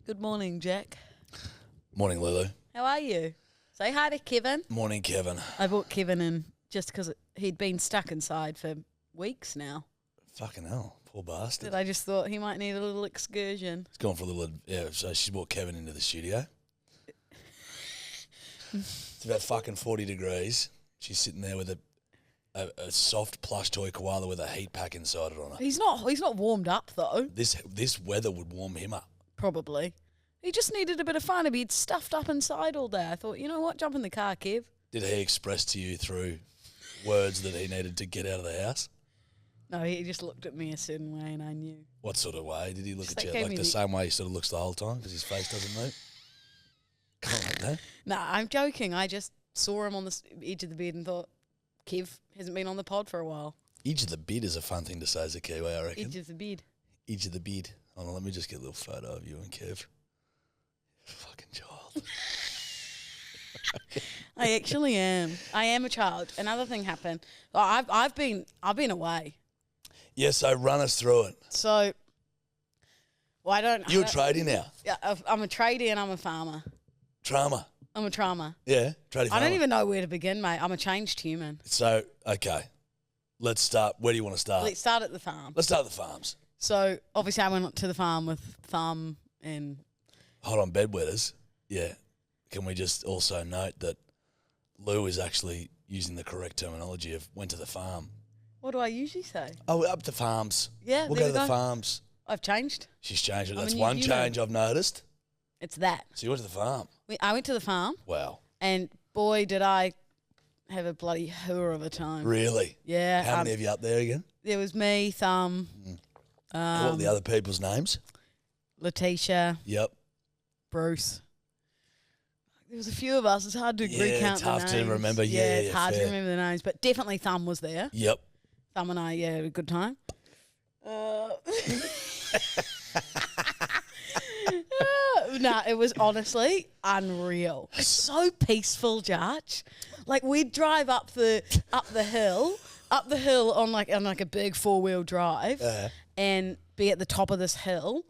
Good morning, Jack. Morning, Lulu. How are you? Say hi to Kevin. Morning, Kevin. I brought Kevin in just because he'd been stuck inside for weeks now. Fucking hell, poor bastard. But I just thought he might need a little excursion. He's gone for a little, yeah, so she brought Kevin into the studio. It's about fucking 40 degrees. She's sitting there with a soft plush toy koala with a heat pack inside it on her. He's not warmed up though. This weather would warm him up. Probably. He just needed a bit of fun. He'd been stuffed up inside all day. I thought, you know what, jump in the car, Kev. Did he express to you through words that he needed to get out of the house? No, he just looked at me a certain way and I knew. What sort of way? Did he look Just at you? like Like the same way he sort of looks the whole time because his face doesn't move? Come on, like that. Nah, I'm joking. I just saw him on the edge of the bed and thought, Kev hasn't been on the pod for a while. Edge of the bed is a fun thing to say as a Kiwi, I reckon. Edge of the bed. Edge of the bed. Hold on, let me just get a little photo of you and Kev. Fucking child. I actually am. I am a child. Another thing happened. I've been away. Yeah, so run us through it. So, well, I don't. You're a tradie now. Yeah, I'm a tradie and I'm a farmer. Trauma. I'm a trauma. Yeah, tradie farmer. I don't even know where to begin, mate. I'm a changed human. So, okay. Let's start. Where do you want to start? Let's start at the farm. Let's start at the farms. So, obviously, I went to the farm with Thumb and... Hold on, bedwetters. Yeah. Can we just also note that Lou is actually using the correct terminology of went to the farm. What do I usually say? Oh, up to farms. Yeah, We'll there go we to the go. farms. I've changed. She's changed it. I'm a That's new one human. change I've noticed. It's that. So you went to the farm. I went to the farm Wow. and boy, did I have a bloody hooer of a time. Really? Yeah. How many of you up there again? There was me, Thumb, What were the other people's names? Letitia, Yep. Bruce. There was a few of us. It's hard to Yeah, recount it's hard the to names. remember. Yeah, it's hard fair. to remember the names, but definitely Thumb was there. Yep. Thumb and I, yeah, had a good time. No, it was honestly unreal. It's so peaceful, Jarch. Like we'd drive up the hill on like a big 4-wheel drive, and be at the top of this hill.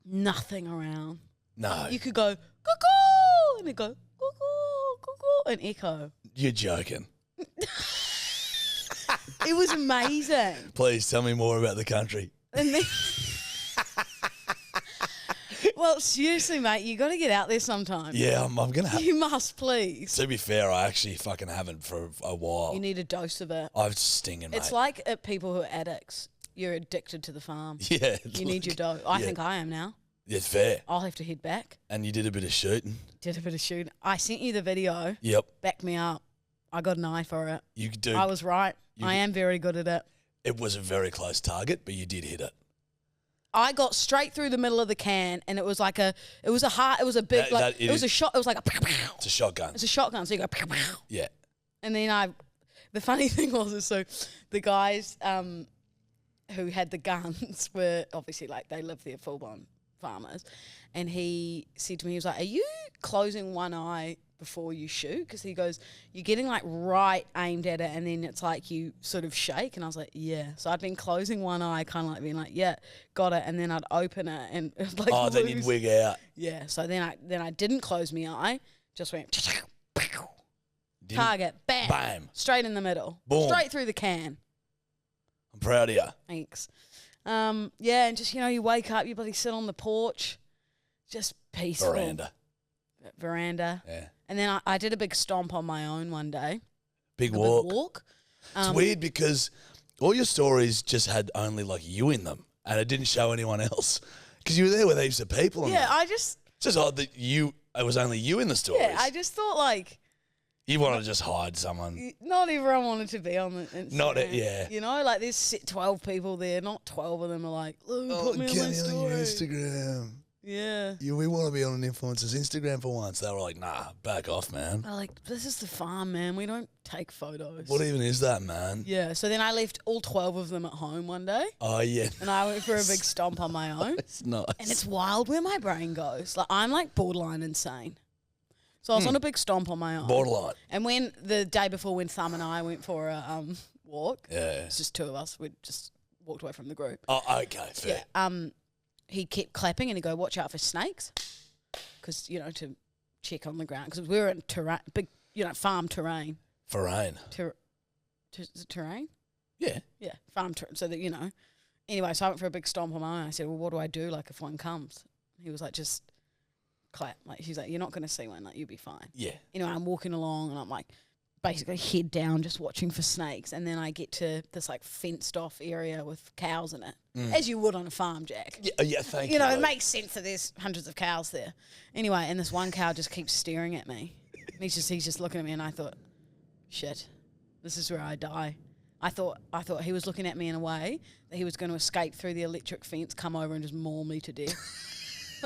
Nothing around. No. You could go cuckoo, and it go cuckoo, cuckoo, and echo. You're joking. It was amazing. Please tell me more about the country. And then, well, seriously, mate, you got to get out there sometime. Yeah, I'm going to have... You must, please. To be fair, I actually fucking haven't for a while. You need a dose of it. I'm stinging, mate. It's like people who are addicts. You're addicted to the farm. Yeah. You need your dose. I think I am now. Yeah, fair. I'll have to head back. And you did a bit of shooting. Did a bit of shooting. I sent you the video. Yep. Back me up. I got an eye for it. You could do... I was right. I am very good at it. It was a very close target, but you did hit it. I got straight through the middle of the can, and it was a big, it was a shot, it was like a pow, pow. It's a shotgun. It's a shotgun, so you go pow, pow. Yeah. And then the funny thing was, so the guys who had the guns were obviously like, they live there full-on farmers, and he said to me, he was like, are you closing one eye before you shoot? Because he goes, you're getting like right aimed at it, and then it's like you sort of shake. And I was like, yeah. So I'd been closing one eye, kind of like being like, yeah, got it, and then I'd open it and it was like, Oh, then you'd wig out. yeah. So then I didn't close my eye, just went target, bam, Bam. straight in the middle, Boom. straight through the can. I'm proud of you. Thanks. Yeah, and just, you wake up, you bloody sit on the porch, just peaceful. Veranda. Yeah. And then I did a big stomp on my own one day. Big A walk. big walk. It's weird because all your stories just had only like you in them, and it didn't show anyone else because you were there with heaps of people. Yeah, it's just odd that it was only you in the stories. Yeah, I just thought like you wanted to just hide someone. not everyone wanted to be on the Instagram. Not it, yeah. Like there's 12 people there. Not 12 of them are like, Lou, put me on my story. your Instagram. Yeah. We want to be on an influencer's Instagram for once. They were like, nah, back off, man. They're like, this is the farm, man. We don't take photos. What even is that, man? Yeah. So then I left all 12 of them at home one day. Oh, yeah. And I went for a big stomp on my own. It's nice. And it's wild where my brain goes. Like I'm like borderline insane. So I was on a big stomp on my own. Borderline. And when the day before, when Thumb and I went for a walk, Yeah. it's just two of us. We just walked away from the group. Oh, okay, fair. Yeah. he kept clapping and he'd go, watch out for snakes. Because, to check on the ground. Because we were in big, farm terrain. Terrain. Is it terrain? Yeah. Yeah, farm terrain. So that, Anyway, so I went for a big stomp on my own. I said, well, what do I do, like, if one comes? He was like, just clap. Like, he's like, you're not going to see one. Like, you'll be fine. Yeah. Anyway, I'm walking along and I'm, like, basically head down just watching for snakes. And then I get to this, like, fenced-off area with cows in it. As you would on a farm, Jack. Yeah, thank you. It makes sense that there's hundreds of cows there. Anyway, and this one cow just keeps staring at me. He's just looking at me, and I thought, shit, this is where I die. I thought he was looking at me in a way that he was going to escape through the electric fence, come over and just maul me to death.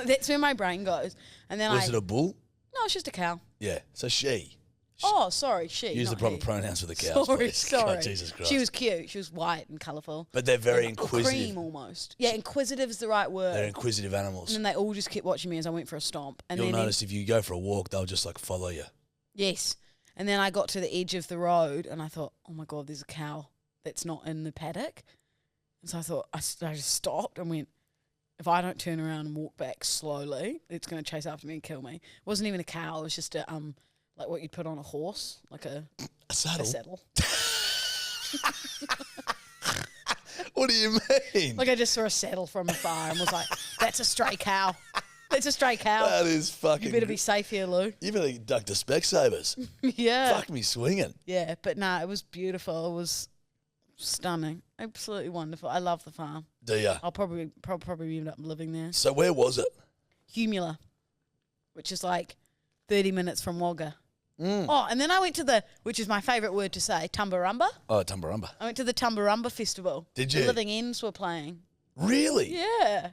That's where my brain goes. And then Was it a bull? No, it's just a cow. Yeah. So she. Oh, sorry, she. Use the not proper he. pronouns for the cows, please. Sorry. God, Jesus Christ. She was cute. She was white and colourful. But they're very Or inquisitive. cream almost. Yeah, inquisitive is the right word. They're inquisitive animals. And then they all just kept watching me as I went for a stomp. And You'll then notice if you go for a walk, they'll just like follow you. Yes. And then I got to the edge of the road and I thought, oh my God, there's a cow that's not in the paddock. And so I thought, I just stopped and went, if I don't turn around and walk back slowly, it's going to chase after me and kill me. It wasn't even a cow. It was just a, like what you'd put on a horse, like a saddle. A saddle. What do you mean? Like I just saw a saddle from afar and was like, that's a stray cow. That's a stray cow. That is fucking... You better be safe here, Lou. You better duck the Specsavers. Yeah. Fuck me swinging. Yeah, but no, it was beautiful. It was stunning. Absolutely wonderful. I love the farm. Do ya? I'll probably end up living there. So where was it? Humula, which is like 30 minutes from Wagga. Mm. Oh, and then I went to which is my favourite word to say, Tumbarumba. Oh, Tumbarumba. I went to the Tumbarumba Festival. Did you? The Living Ends were playing. Really? Yeah.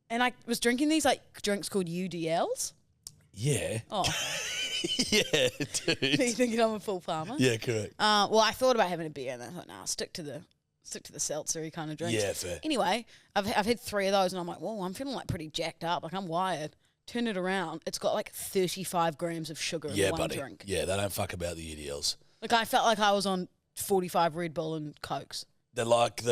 And I was drinking these like drinks called UDLs. Yeah. Oh. Yeah, dude. You thinking I'm a full farmer? Yeah, correct. Well, I thought about having a beer and I thought, nah, stick to the seltzery kind of drinks. Yeah, fair. Anyway, I've had 3 of those and I'm like, whoa, I'm feeling like pretty jacked up. Like I'm wired. Turn it around. It's got like 35 grams of sugar in one drink. Yeah, they don't fuck about the UDLs. Like I felt like I was on 45 Red Bull and Cokes. They're like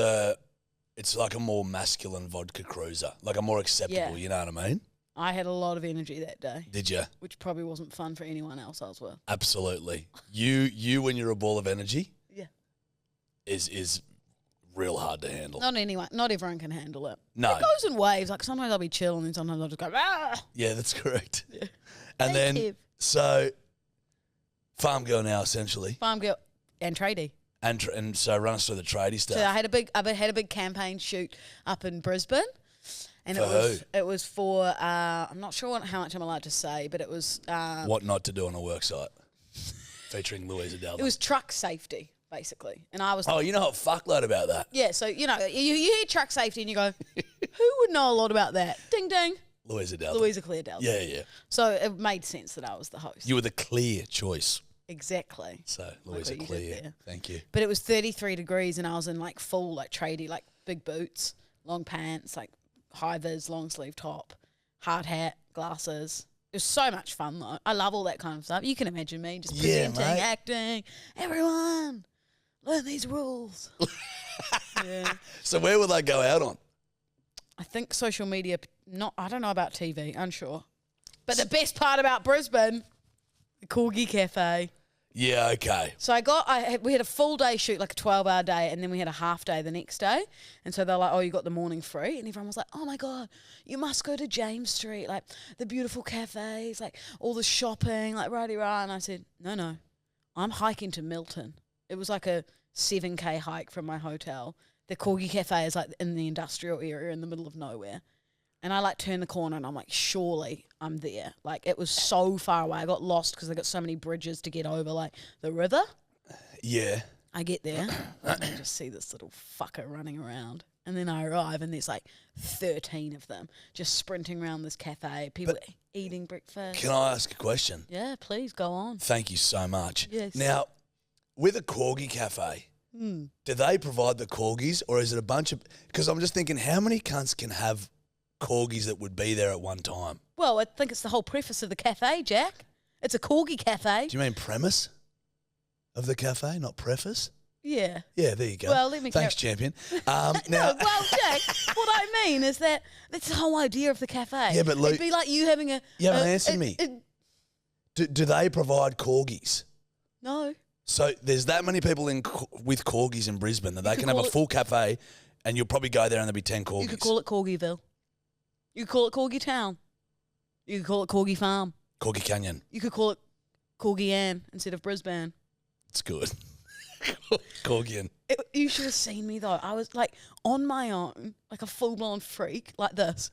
it's like a more masculine vodka cruiser, like a more acceptable, you know what I mean? I had a lot of energy that day. Did you? Which probably wasn't fun for anyone else I was with. Absolutely. You when you're a ball of energy, yeah, is real hard to handle. Not everyone can handle it. No. It goes in waves. Like sometimes I'll be chill and then sometimes I'll just go, ah. Yeah, that's correct. Yeah. And Thanks, then, Kev. so, farm girl now, essentially. Farm girl and tradie. And so run us through the tradie stuff. So I had a big campaign shoot up in Brisbane. And For it was for, I'm not sure how much I'm allowed to say, but it was... what not to do on a work site, featuring Louisa Delva. It was truck safety, basically. And I was... Oh, you know a fuckload about that. Yeah, so, you hear truck safety and you go, who would know a lot about that? Ding, ding. Louisa Delva. Louisa Claire Delva. Yeah, yeah. So it made sense that I was the host. You were the clear choice. Exactly. So, Louisa what you did Clear. there. Thank you. But it was 33 degrees and I was in like full like tradie, like big boots, long pants, like high vis, long sleeve top, hard hat, glasses. It was so much fun though. I love all that kind of stuff. You can imagine me just presenting, mate. acting. Everyone, learn these rules. Yeah. So where will they go out on? I think social media, I don't know about TV, unsure. But the best part about Brisbane, the Corgi Cafe. Yeah, okay. So we had a full day shoot, like a 12-hour day, and then we had a half day the next day. And so they're like, oh, you got the morning free? And everyone was like, oh my God, you must go to James Street, like the beautiful cafes, like all the shopping, like rah-de-rah. And I said, no, I'm hiking to Milton. It was like a 7K hike from my hotel. The Corgi Cafe is like in the industrial area in the middle of nowhere. And I like turn the corner and I'm like, surely I'm there. Like it was so far away. I got lost because they got so many bridges to get over like the river. Yeah. I get there and I just see this little fucker running around. And then I arrive and there's like 13 of them just sprinting around this cafe. People eating breakfast. Can I ask a question? Yeah, please go on. Thank you so much. Yes. Now, with a Corgi Cafe, do they provide the Corgis or is it a bunch of... Because I'm just thinking, how many cunts can have Corgis that would be there at one time? Well, I think it's the whole preface of the cafe, Jack. It's a Corgi Cafe. Do you mean premise of the cafe, not preface? Yeah. Yeah, there you go. Well, let me Thanks, champion. Now, No, well, Jack, what I mean is that that's the whole idea of the cafe. Yeah, but Luke, it'd be like you having a. You haven't answered me. Do they provide corgis? No. So there's that many people with corgis in Brisbane that they can have a full cafe, and you'll probably go there and there'll be 10 corgis. You could call it Corgiville. You could call it Corgi Town. You could call it Corgi Farm. Corgi Canyon. You could call it Corgi Ann instead of Brisbane. It's good. Corgian. You should have seen me though. I was like on my own, like a full-blown freak, like this.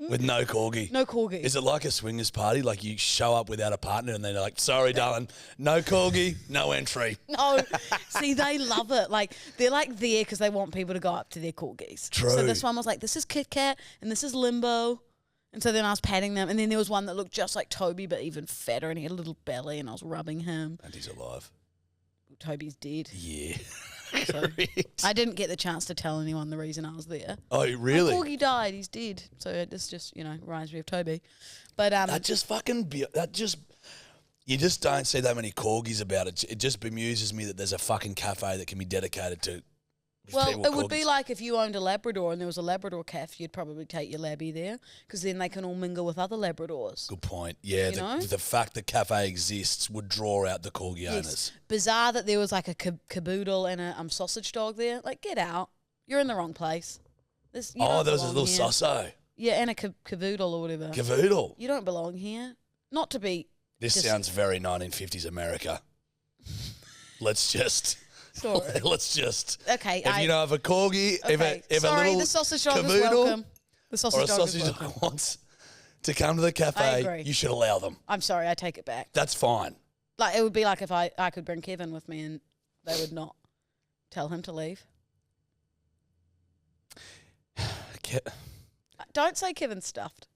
With no corgi. No corgi. Is it like a swingers party? Like you show up without a partner and they're like, sorry, darling, no corgi, no entry. No. See, they love it. Like, they're like there because they want people to go up to their corgis. True. So this one was like, this is Kit Kat and this is Limbo. And so then I was patting them. And then there was one that looked just like Toby, but even fatter. And he had a little belly and I was rubbing him. And he's alive. Toby's dead. Yeah. So I didn't get the chance to tell anyone the reason I was there. Oh, really? My corgi died. He's dead. So this just, reminds me of Toby. But that just you just don't see that many corgis about it. It just bemuses me that there's a fucking cafe that can be dedicated to. Well, it would be like if you owned a Labrador and there was a Labrador cafe, you'd probably take your Labby there because then they can all mingle with other Labradors. Good point. Yeah, the fact the cafe exists would draw out the corgi owners. Bizarre that there was like a caboodle and a sausage dog there. Like, get out. You're in the wrong place. There was a little sosso. Yeah, and a caboodle or whatever. Cavoodle. You don't belong here. Not to be... This sounds very 1950s America. Let's just... Sorry. Let's just... Okay. If you have a corgi, okay. if a little the sausage dog is welcome. The sausage dog wants to come to the cafe, you should allow them. I'm sorry, I take it back. That's fine. Like, it would be like if I could bring Kevin with me and they would not tell him to leave. Don't say Kevin's stuffed.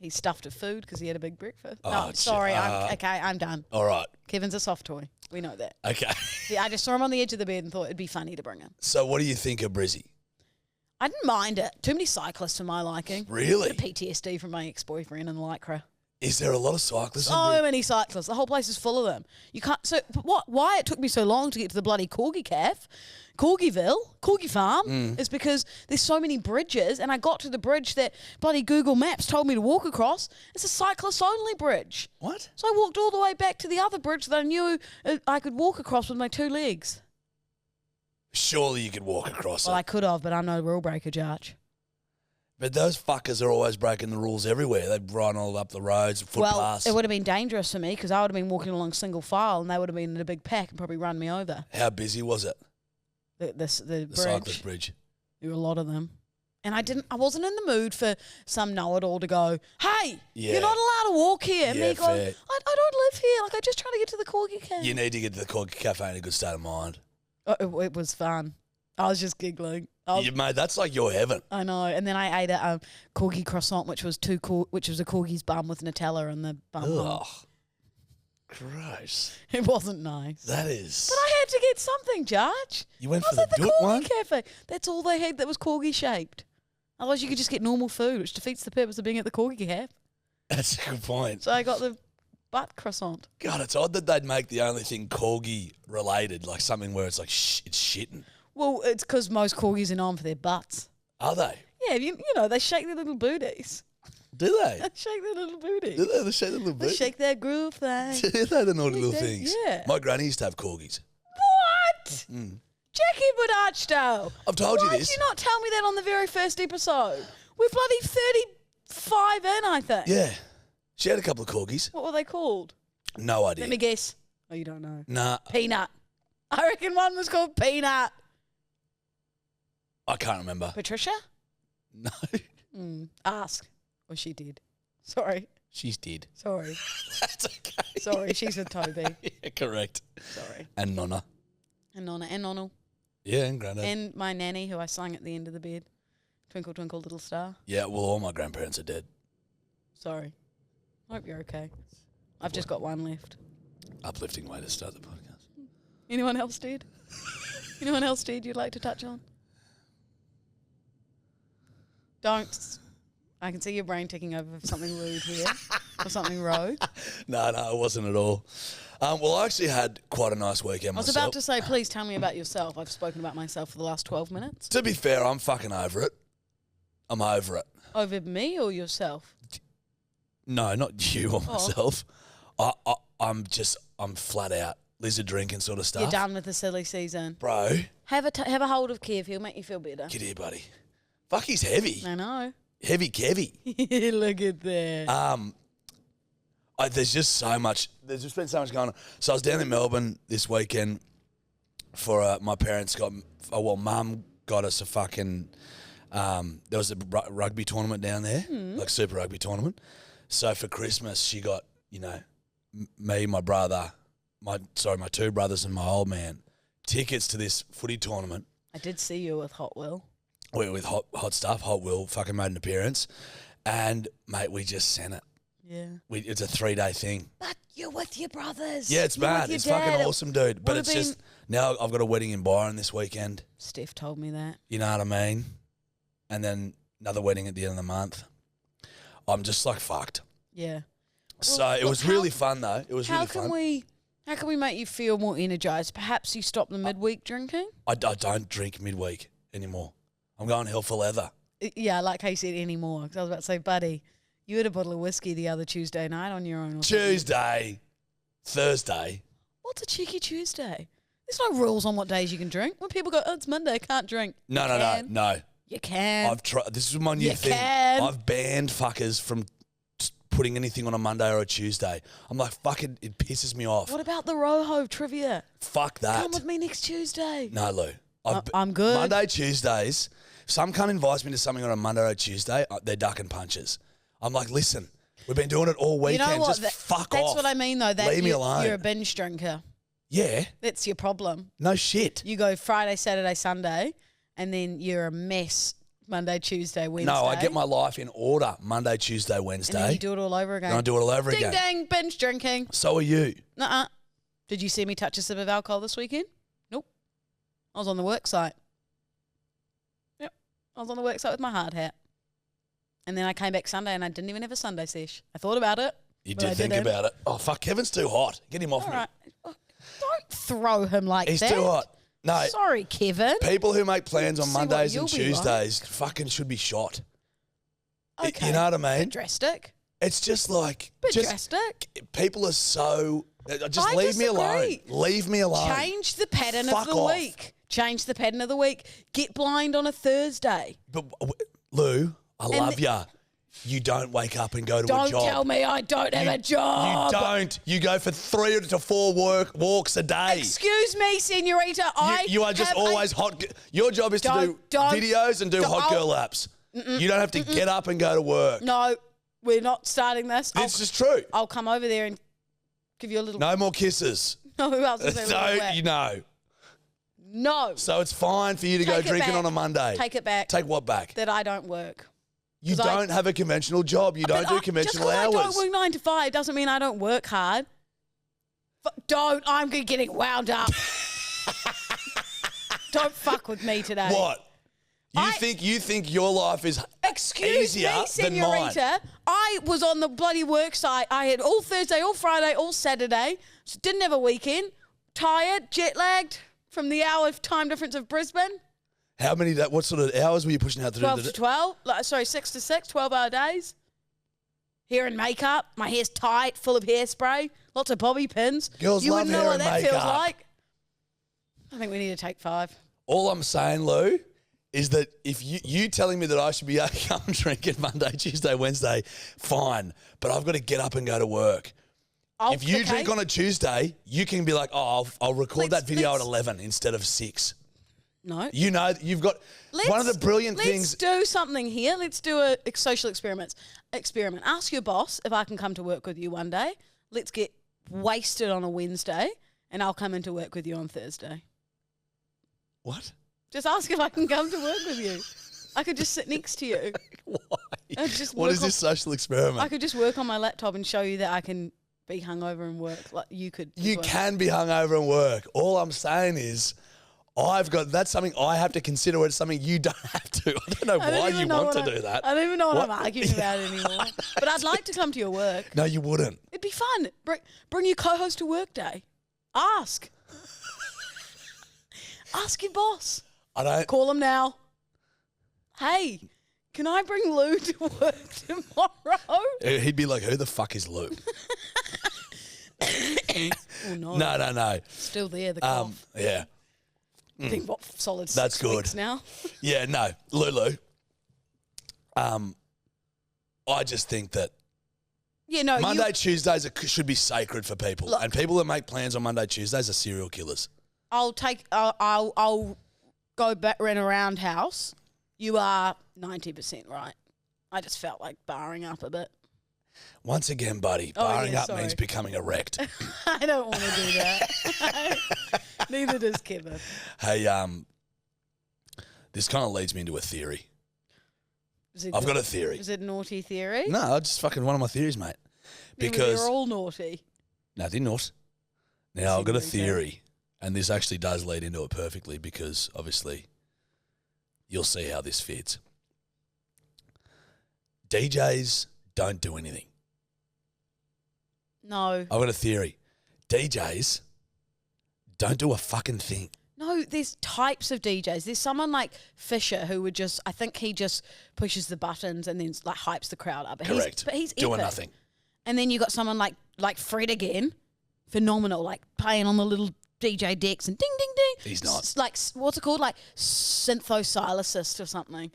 He's stuffed with food because he had a big breakfast. No, sorry. I'm done. All right. Kevin's a soft toy. We know that. Okay. Yeah, I just saw him on the edge of the bed and thought it'd be funny to bring him. So what do you think of Brizzy? I didn't mind it. Too many cyclists for my liking. Really? Bit of PTSD from my ex-boyfriend and Lycra. Is there a lot of cyclists? So many cyclists. The whole place is full of them. You can't. So why it took me so long to get to the bloody Corgi Cafe, Corgi Farm, is because there's so many bridges, and I got to the bridge that bloody Google Maps told me to walk across. It's a cyclist-only bridge. What? So I walked all the way back to the other bridge that I knew I could walk across with my 2 legs. Surely you could walk across it. Well, I could have, but I'm no rule breaker, Jarch. But those fuckers are always breaking the rules everywhere. They run all up the roads, footpaths. Well, it would have been dangerous for me because I would have been walking along single file and they would have been in a big pack and probably run me over. How busy was it? The bridge. Cyclist bridge. There were a lot of them. And I wasn't in the mood for some know-it-all to go, hey, you're not allowed to walk here. And me go, I don't live here. Like, I'm just trying to get to the Corgi Cafe. You need to get to the Corgi Cafe in a good state of mind. Oh, it was fun. I was just giggling. Mate, that's like your heaven. I know. And then I ate a corgi croissant, which was a corgi's bum with Nutella in the bum hole. Gross. It wasn't nice. That is. But I had to get something, Jarch. You went for the Doot one? Cafe. That's all they had that was corgi shaped. Otherwise, you could just get normal food, which defeats the purpose of being at the Corgi Cafe. That's a good point. So I got the butt croissant. God, it's odd that they'd make the only thing corgi related, like something where it's like it's shitting. Well, it's because most corgis are known for their butts. Are they? Yeah, you know, they shake their little booties. Do they? They shake their little booties. Do they? They shake their little booties? They shake their groove thing. They're the naughty little things. Yeah. My granny used to have corgis. What? Jackie Budachdo. I've told you this. Why did you not tell me that on the very first episode? We're bloody 35 in, I think. Yeah. She had a couple of corgis. What were they called? No idea. Let me guess. Oh, you don't know. Nah. Peanut. I reckon one was called Peanut. I can't remember. Patricia? No. Ask. Well, she did. Sorry. She's dead. Sorry. That's okay. Sorry, she's with Toby. Yeah, correct. Sorry. And Nonna. And Nonna. And Nonnel. Yeah, and Grandad. And my nanny, who I sang at the end of the bed. Twinkle, twinkle, little star. Yeah, well, all my grandparents are dead. Sorry. Hope you're okay. I've just got one left. Uplifting way to start the podcast. Anyone else dead? Anyone else dead you'd like to touch on? Don't I can see your brain ticking over for something rude here or something rogue. No, it wasn't at all. Well, I actually had quite a nice weekend I was myself. about to say, please tell me about yourself. I've spoken about myself for the last 12 minutes. To be fair, I'm fucking over it. I'm over it. Over me or yourself? No, not you or myself. I'm flat out. Lizard drinking sort of stuff. You're done with the silly season. Bro. Have a hold of Kev. He'll make you feel better. Get here, buddy. Fuck, he's heavy. I know. Heavy Kevy. Look at that. There's just so much. There's just been so much going on. So I was down in Melbourne this weekend for my parents got. Mum got us a fucking. There was a rugby tournament down there, like Super Rugby tournament. So for Christmas, she got me, my brother, my two brothers, and my old man tickets to this footy tournament. I did see you with Hot Will. With hot stuff. Hot Will fucking made an appearance, and mate, we just sent it. Yeah. It's a 3-day thing. But you're with your brothers. Yeah, it's mad. It's fucking awesome, dude. But it's just, now I've got a wedding in Byron this weekend. Steph told me that. You know what I mean? And then another wedding at the end of the month. I'm just like fucked. Yeah. So it was really fun though. It was really fun. How can we make you feel more energised? Perhaps you stop the midweek drinking? I don't drink midweek anymore. I'm going hell for leather. Yeah, like how you said anymore. Because I was about to say, buddy, you had a bottle of whiskey the other Tuesday night on your own. Tuesday, Thursday. What's a cheeky Tuesday? There's no rules on what days you can drink. When people go, oh, it's Monday, I can't drink. No. You can. I've tried. This is my new thing. Can. I've banned fuckers from putting anything on a Monday or a Tuesday. I'm like, fucking, it pisses me off. What about the Roho trivia? Fuck that. Come with me next Tuesday. No, Lou. I'm good. Monday, Tuesdays. If some cunt invites me to something on a Monday or a Tuesday, they're ducking punches. I'm like, listen, we've been doing it all weekend. You know what? Just fuck off. That's what I mean, though. Leave me alone. You're a binge drinker. Yeah. That's your problem. No shit. You go Friday, Saturday, Sunday, and then you're a mess Monday, Tuesday, Wednesday. No, I get my life in order Monday, Tuesday, Wednesday. And then you do it all over again. And I do it all over again. Ding, dang, binge drinking. So are you. Nuh-uh. Did you see me touch a sip of alcohol this weekend? Nope. I was on the work site. Yep. I was on the work site with my hard hat. And then I came back Sunday and I didn't even have a Sunday sesh. I thought about it. You did think about it. Oh, fuck, Kevin's too hot. Get him off me. Right. Don't throw him like He's that. too hot. No. Sorry, Kevin. People who make plans on See Mondays what and you'll be Tuesdays fucking should be shot. Okay. You know what I mean? Bit drastic. It's just like... Bit drastic. People are so... Just I leave me alone. disagree. Leave me alone. Change the pattern Fuck of the off. week. Change the pattern of the week. Get blind on a Thursday. But Lou, I love ya. You don't wake up and go to a job. Don't tell me I don't have a job. You don't. You go for 3 to 4 walks a day. Excuse me, senorita. You are just always hot. Your job is to do videos and do hot girl laps. You don't have to get up and go to work. No, we're not starting this. This is true. I'll come over there and give you a little... No more kisses. No, who else is there? So, you know. No. So it's fine for you to go drinking on a Monday. Take it back. Take what back? That I don't work. You don't have a conventional job. You don't do conventional hours. Just because I don't work 9 to 5 doesn't mean I don't work hard. I'm getting wound up. Don't fuck with me today. What? You think your life is easier than mine? Senorita. I was on the bloody work site. I had all Thursday, all Friday, all Saturday. So didn't have a weekend. Tired, jet lagged from the hour time difference of Brisbane. How many? What sort of hours were you pushing out to 12 to 12. 6 to 6, 12-hour days. Hair and makeup. My hair's tight, full of hairspray. Lots of bobby pins. Girls you love wouldn't know hair what and that feels makeup. like. I think we need to take 5. All I'm saying, Lou, is that if you telling me that I should be able to come drinking Monday, Tuesday, Wednesday, fine. But I've got to get up and go to work. If you drink on a Tuesday, you can be like, oh, I'll record that video at 11 instead of 6. No. You know, you've got one of the brilliant things. Let's do something here. Let's do a social experiment. Ask your boss if I can come to work with you one day. Let's get wasted on a Wednesday, and I'll come into work with you on Thursday. What? Just ask if I can come to work with you. I could just sit next to you. Why? What is this social experiment? I could just work on my laptop and show you that I can be hungover and work like you could. You can be hungover and work. All I'm saying is, That's something I have to consider. It's something you don't have to. I don't know why you want to do that. I don't even know what I'm arguing about anymore. But I'd like to come to your work. No, you wouldn't. It'd be fun. Bring your co-host to work day. Ask. Ask your boss. I don't. Call him now. Hey, can I bring Lou to work tomorrow? He'd be like, who the fuck is Lou? Oh, no. No. Still there, the cough. Yeah. I think what, solid That's 6 good. weeks now? Yeah, no. Lulu. I just think that Yeah, no. Monday, Tuesdays should be sacred for people. Look. And people that make plans on Monday, Tuesdays are serial killers. I'll go back rent a roundhouse. You are 90% right. I just felt like barring up a bit. Once again, buddy, barring up means becoming erect. I don't want to do that. Neither does Kevin. Hey, this kind of leads me into a theory. I've got a theory. Is it a naughty theory? No, just fucking one of my theories, mate. Because they're all naughty. No, they're not. Now, I've got a theory, and this actually does lead into it perfectly because, obviously, you'll see how this fits. DJs don't do anything. No. I've got a theory. DJs don't do a fucking thing. No, there's types of DJs. There's someone like Fisher who would just, I think he just pushes the buttons and then like hypes the crowd up. Correct. But he's doing epic. nothing. And then you got someone like Fred again, phenomenal, like playing on the little DJ decks and ding, ding, ding. He's not. Like, what's it called? Like synthosylacist or something.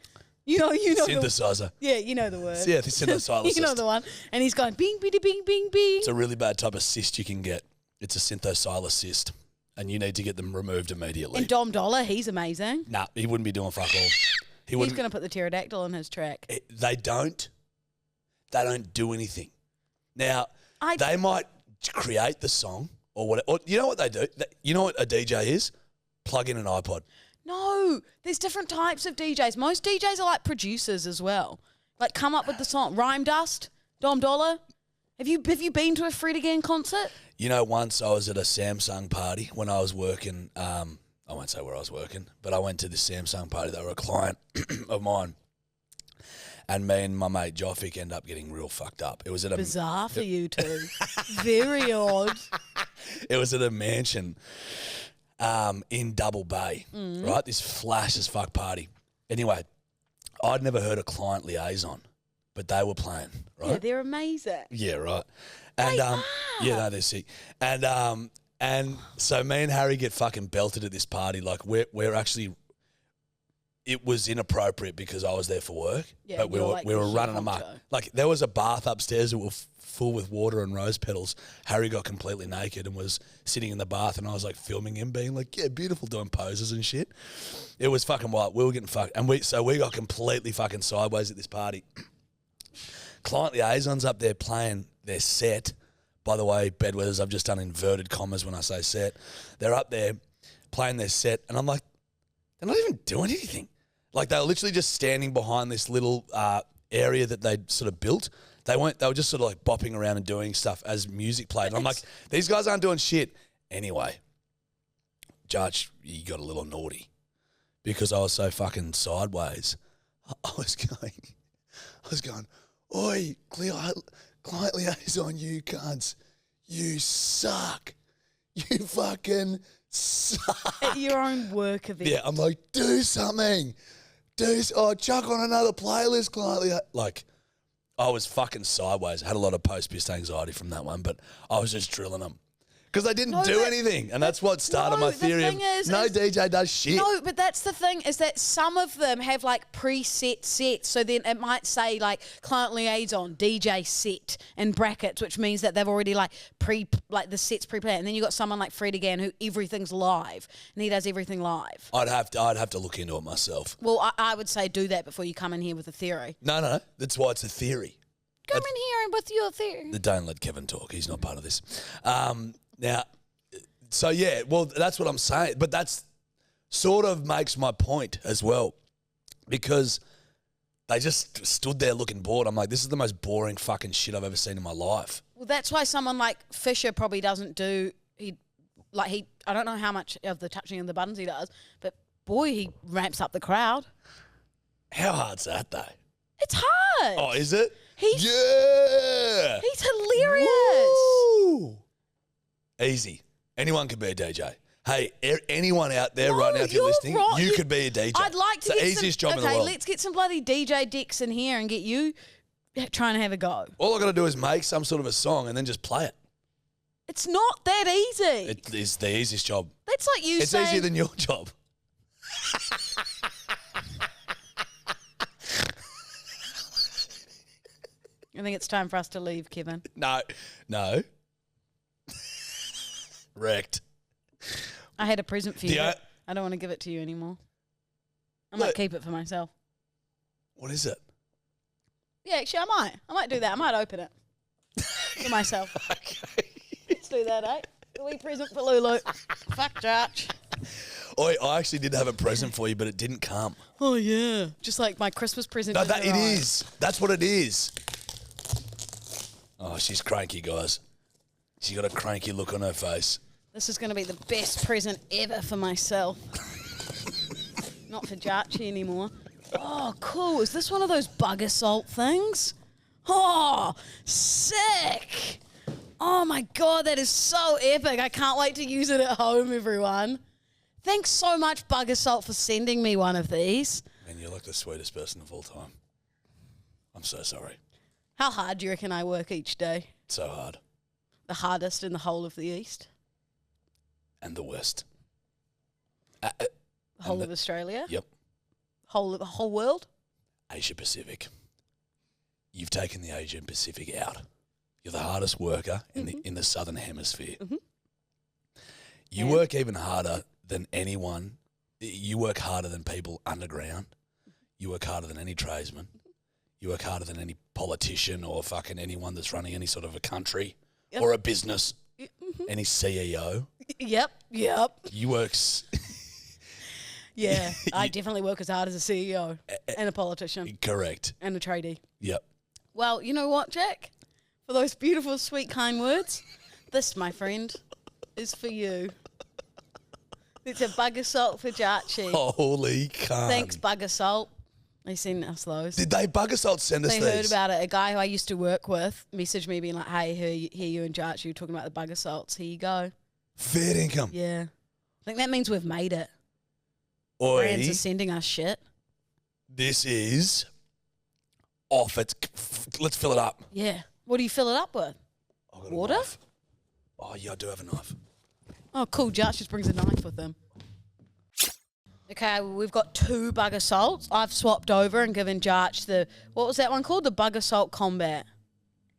You know Synthesizer. You know the word. Yeah, the synthesizologist. You know the one. And he's going bing, bing, bing, bing, bing. It's a really bad type of cyst you can get. It's a synthesizer cyst, and you need to get them removed immediately. And Dom Dollar, he's amazing. Nah, he wouldn't be doing fuck all. He's going to put the pterodactyl on his track. They don't do anything. Now, they might create the song or whatever. Or you know what they do? You know what a DJ is? Plug in an iPod. No, there's different types of DJs. Most DJs are like producers as well. Like come up with the song. Rhyme Dust, Dom Dollar. Have you been to a Fred Again concert? You know, once I was at a Samsung party when I was working. I won't say where I was working, but I went to this Samsung party. They were a client of mine. And me and my mate Joffic ended up getting real fucked up. It was at a bizarre for you two. Very odd. It was at a mansion in Double Bay, right? This flash as fuck party. Anyway, I'd never heard of client liaison, but they were playing, right? Yeah, they're amazing. Yeah, right. And yeah, no, they're sick. And so me and Harry get fucking belted at this party. Like we're actually. It was inappropriate because I was there for work, but we were running amok. Like there was a bath upstairs that was full with water and rose petals. Harry got completely naked and was sitting in the bath, and I was like filming him, being like, "Yeah, beautiful," doing poses and shit. It was fucking wild. We were getting fucked, and we got completely fucking sideways at this party. Client liaisons up there playing their set. By the way, Bedwetters, I've just done inverted commas when I say set. They're up there playing their set, and I'm like, they're not even doing anything. Like they were literally just standing behind this little area that they'd sort of built. They were just sort of like bopping around and doing stuff as music played. And I'm like, these guys aren't doing shit. Anyway, Jarch, you got a little naughty because I was so fucking sideways. I was going, oi, client liaison, you cunts. You suck. You fucking suck. At your own work event. Yeah, I'm like, do something. Chuck on another playlist, client. Like, I was fucking sideways. I had a lot of post-pist anxiety from that one, but I was just drilling them. Because they didn't do anything. And that's what started my theory of no DJ does shit. No, but that's the thing is that some of them have like preset sets. So then it might say like client liaison, DJ set in brackets, which means that they've already like the set's pre-planned. And then you got someone like Fred again who everything's live and he does everything live. I'd have to look into it myself. Well, I would say do that before you come in here with a theory. No. That's why it's a theory. Come in here and with your theory. Don't let Kevin talk. He's not part of this. Now, so yeah, well, that's what I'm saying. But that's sort of makes my point as well because they just stood there looking bored. I'm like, this is the most boring fucking shit I've ever seen in my life. Well, that's why someone like Fisher probably doesn't do like I don't know how much of the touching of the buttons he does, but boy, he ramps up the crowd. How hard's that, though? It's hard. Oh, is it? He's hilarious. Woo! Easy. Anyone could be a DJ. Hey, anyone out there right now, if you're listening, right. you could be a DJ. I'd like to it's get the easiest job in the world. Okay, let's get some bloody DJ dicks in here and get you trying to have a go. All I got to do is make some sort of a song and then just play it. It's not that easy. It is the easiest job. That's like you saying... It's easier than your job. I think it's time for us to leave, Kevin. No. Wrecked. I had a present for you. But I don't want to give it to you anymore. I might keep it for myself. What is it? Yeah, actually, I might do that. I might open it for myself. Okay. Let's do that, eh? A wee present for Lulu. Fuck Jarch. Oi, I actually did have a present for you, but it didn't come. Oh, yeah. Just like my Christmas present. No, it is. That's what it is. Oh, she's cranky, guys. She's got a cranky look on her face. This is going to be the best present ever for myself. Not for Jarchy anymore. Oh, cool. Is this one of those bugger salt things? Oh, sick. Oh, my God. That is so epic. I can't wait to use it at home, everyone. Thanks so much, Bugger Salt, for sending me one of these. Man, you're like the sweetest person of all time. I'm so sorry. How hard do you reckon I work each day? So hard. The hardest in the whole of the East? And the West. The whole of Australia? Yep. Whole world? Asia Pacific. You've taken the Asian Pacific out. You're the hardest worker in the Southern Hemisphere. Mm-hmm. You work even harder than anyone. You work harder than people underground. You work harder than any tradesman. You work harder than any politician or fucking anyone that's running any sort of a country or a business. Mm-hmm. Any CEO. Yep. You work... Yeah, I definitely work as hard as a CEO and a politician. Correct. And a tradie. Yep. Well, you know what, Jack? For those beautiful, sweet, kind words, this, my friend, is for you. It's a Bugger Salt for Jarchy. Holy cunt. Thanks, Bugger Salt. They sent us those. Did they Bugger Salt send us these? They heard about it. A guy who I used to work with messaged me being like, hey, hear you and Jarchy talking about the Bugger Salts. Here you go. Fair income. Yeah. I think that means we've made it. Oi, Brands are sending us shit. This is off. Let's fill it up. Yeah. What do you fill it up with? Water? Oh, yeah, I do have a knife. Oh, cool. Jarch just brings a knife with him. Okay, we've got 2 Bugger Salts. I've swapped over and given Jarch the... What was that one called? The Bugger Salt Combat.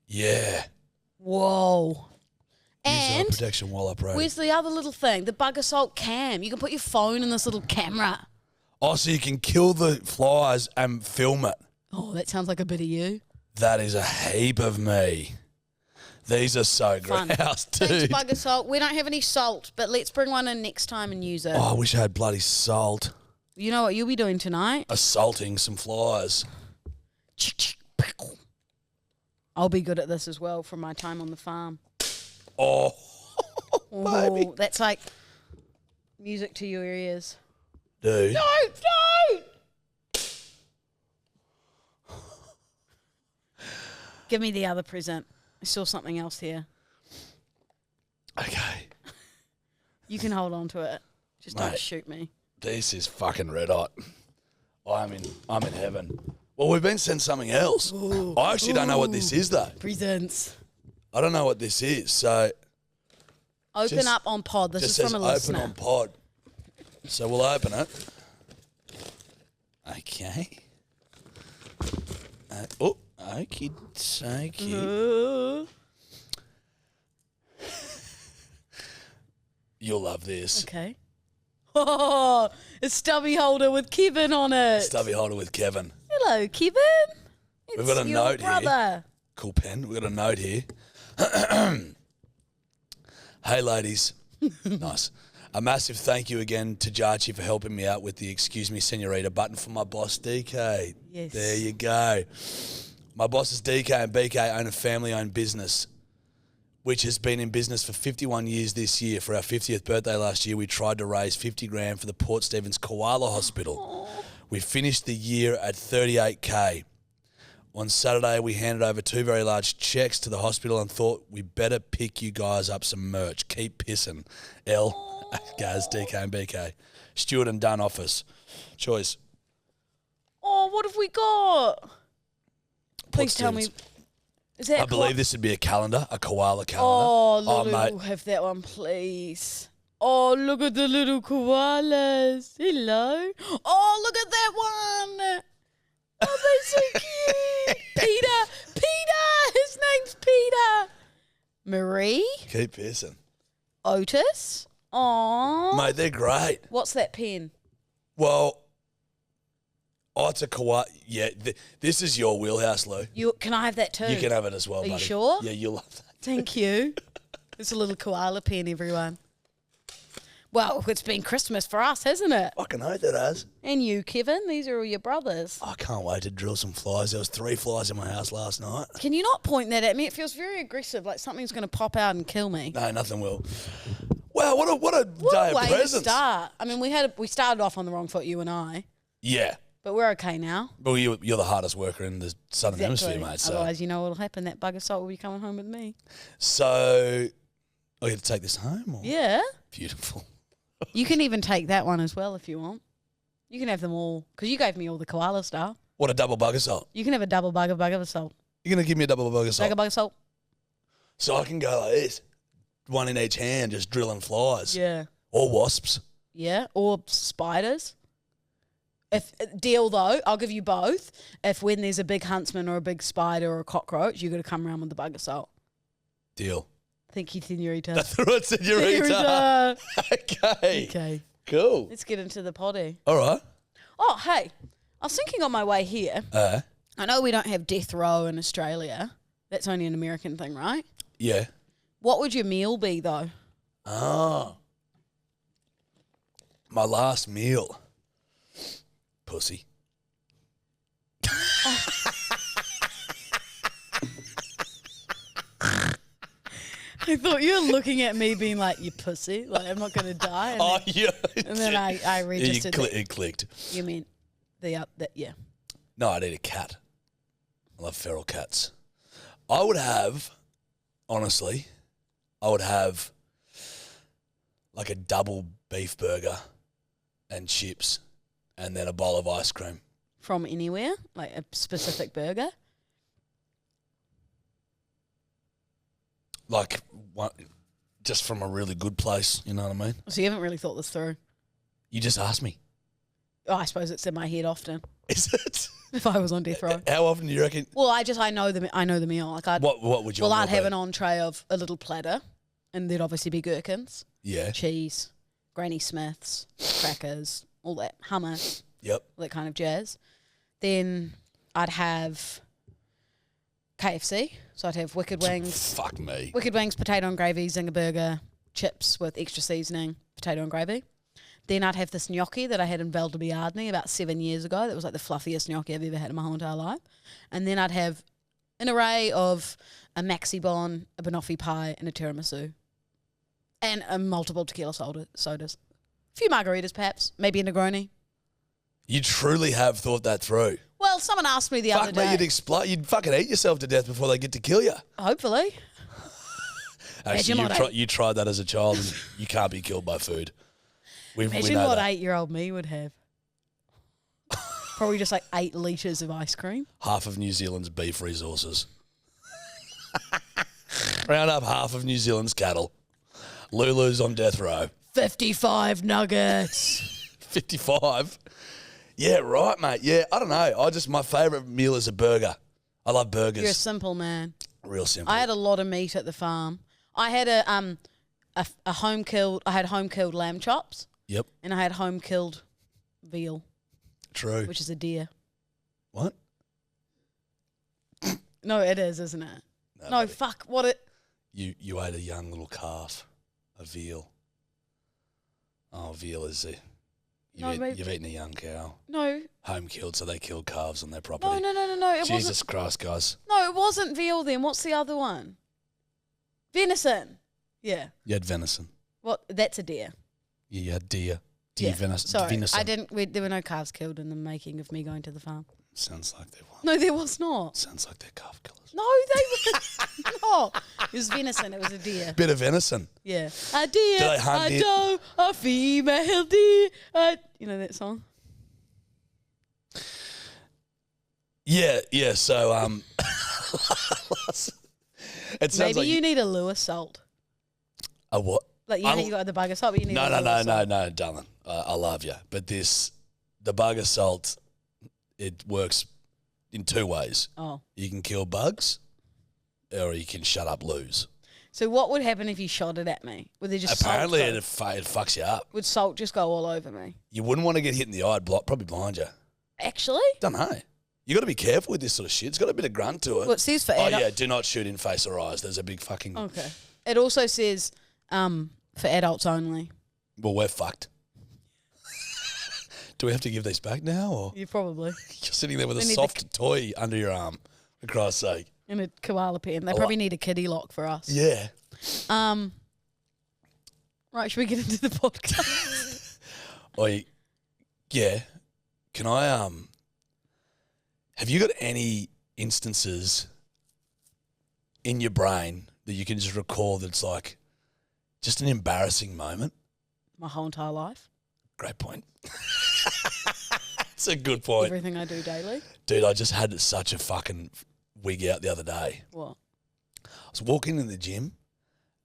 Yeah. Whoa. And protection while operating. Where's the other little thing? The Bugger Salt Cam. You can put your phone in this little camera. Oh, so you can kill the flies and film it. Oh, that sounds like a bit of you. That is a heap of me. These are so gross, dude. Thanks, Bugger Salt. We don't have any salt, but let's bring one in next time and use it. Oh, I wish I had bloody salt. You know what you'll be doing tonight? Assaulting some flies. I'll be good at this as well from my time on the farm. Oh, baby. That's like music to your ears. Dude. Don't! Give me the other present. I saw something else here. Okay. You can hold on to it. Just don't shoot me. This is fucking red hot. I'm in heaven. Well, we've been sent something else. Ooh. I actually don't know what this is, though. Presents. I don't know what this is, so... Open up on pod. This is from a listener. Open on pod. So we'll open it. Okay. Okie dokie. You'll love this. Okay. Oh, a stubby holder with Kevin on it. Stubby holder with Kevin. Hello, Kevin. We've got a note brother. Here. Cool pen. We've got a note here. Hey, ladies. Nice. A massive thank you again to Jarchy for helping me out with the Excuse Me Senorita button for my boss, DK. Yes. There you go. My bosses, DK and BK, own a family-owned business which has been in business for 51 years this year. For our 50th birthday last year, we tried to raise 50 grand for the Port Stephens Koala Hospital. We finished the year at 38K. On Saturday, we handed over 2 very large cheques to the hospital and thought we better pick you guys up some merch. Keep pissing. L, Gaz, DK and BK. Stewart and Dunn office. Choice. Oh, what have we got? Please tell me. Is that I believe this would be a calendar, a koala calendar. Oh, Lulu, mate. we'll have that one, please. Oh, look at the little koalas. Hello. Oh, look at that one. Oh, they're so cute. Peter. His name's Peter. Marie. Keep pissing. Otis. Aww. Mate, they're great. What's that pen? Well, it's a koala. Yeah, this is your wheelhouse, Lou. Can I have that too? You can have it as well, Are buddy. you sure? Yeah, you'll love that. Thank you. It's a little koala pen, everyone. Well, it's been Christmas for us, hasn't it? Fucking oath it has. And you, Kevin. These are all your brothers. I can't wait to drill some flies. There was 3 flies in my house last night. Can you not point that at me? It feels very aggressive, like something's going to pop out and kill me. No, nothing will. Wow, what a day of way presents. to start. I mean, we started off on the wrong foot, you and I. Yeah. But we're okay now. Well, you're the hardest worker in the Southern Hemisphere, mate. So. Otherwise, you know what'll happen. That bug of salt will be coming home with me. So, I get to take this home? Or? Yeah. Beautiful. You can even take that one as well if you want. You can have them all, because you gave me all the koala stuff. What, a double bug of salt? You can have a double bug of salt. You're going to give me a double bug of salt? Bug of salt. So I can go like this, one in each hand, just drilling flies. Yeah. Or wasps. Yeah, or spiders. Deal though, I'll give you both. If when there's a big huntsman or a big spider or a cockroach, you got to come around with the bug of salt. Deal. Thank you, senorita. That's right, senorita. Okay. Okay. Cool. Let's get into the potty. All right. Oh, hey, I was thinking on my way here. I know we don't have death row in Australia. That's only an American thing, right? Yeah. What would your meal be though? Oh. My last meal. Pussy. I thought you were looking at me being like, you pussy. Like, I'm not going to die. Yeah. And then I registered It clicked. You mean yeah. No, I'd eat a cat. I love feral cats. I would have like a double beef burger and chips and then a bowl of ice cream. From anywhere? Like a specific burger? Like one, just from a really good place, you know what I mean? So you haven't really thought this through? You just asked me. Oh, I suppose it's in my head often. Is it? If I was on death row. How often do you reckon? Well, I know the meal. Like what would you? Well, I'd have an entree of a little platter, and there'd obviously be gherkins, yeah, cheese, Granny Smiths, crackers, all that hummus, yep, all that kind of jazz. Then I'd have KFC, so I'd have wicked wings. Fuck me. Wicked wings, potato and gravy, zinger burger, chips with extra seasoning, potato and gravy. Then I'd have this gnocchi that I had in Bedwetters about 7 years ago. That was like the fluffiest gnocchi I've ever had in my whole entire life. And then I'd have an array of a maxi bon, a banoffee pie, and a tiramisu. And multiple tequila sodas. A few margaritas, perhaps. Maybe a Negroni. You truly have thought that through. Well, someone asked me the other day. Mate, you'd fucking eat yourself to death before they get to kill you. Hopefully. Actually, you tried that as a child and you can't be killed by food. Imagine what 8-year-old me would have. Probably just like 8 litres of ice cream. Half of New Zealand's beef resources. Round up half of New Zealand's cattle. Lulu's on death row. 55 nuggets. 55? Yeah, right, mate. Yeah, I don't know. My favourite meal is a burger. I love burgers. You're a simple man. Real simple. I had a lot of meat at the farm. I had a home killed lamb chops. Yep. And I had home killed veal. True. Which is a deer. What? No, it is, isn't it? No, fuck. What it? You ate a young little calf, a veal. Oh, veal is you've eaten a young cow. No. Home killed, so they killed calves on their property. No. Jesus Christ, guys. No, it wasn't veal then. What's the other one? Venison. Yeah. You had venison. What? That's a deer. Yeah, you had deer. Deer venison. Sorry, venison. I didn't. There were no calves killed in the making of me going to the farm. Sounds like there was. No, there was not. Sounds like they're calf killers. No, they were not. It was venison. It was a deer. Bit of venison. Yeah. A deer, Do they hunt a it? doe, a female deer. You know that song? Yeah. So it sounds Maybe like you need a Lewis salt. a what? Like you got the bugger salt, but you need No, a Lewis salt. no, darling. I love you, but the bugger salt, it works in two ways. Oh. You can kill bugs, or you can shut up loos. So what would happen if you shot it at me? Would there just Apparently, salt it fucks you up. Would salt just go all over me? You wouldn't want to get hit in the eye. Probably blind you. Actually? Don't know. You got to be careful with this sort of shit. It's got a bit of grunt to it. Well, it says for Oh yeah, do not shoot in face or eyes. There's a big fucking. Okay. It also says for adults only. Well, we're fucked. Do we have to give these back now, or You probably. you're sitting there with a We need soft toy under your arm? For Christ's sake. In a koala pen. They probably need a kiddie lock for us. Yeah. Right, should we get into the podcast? Yeah. Can I have you got any instances in your brain that you can just recall that's like just an embarrassing moment? My whole entire life. Great point. It's a good point. Everything I do daily. Dude, I just had such a fucking wig out the other day. What? I was walking in the gym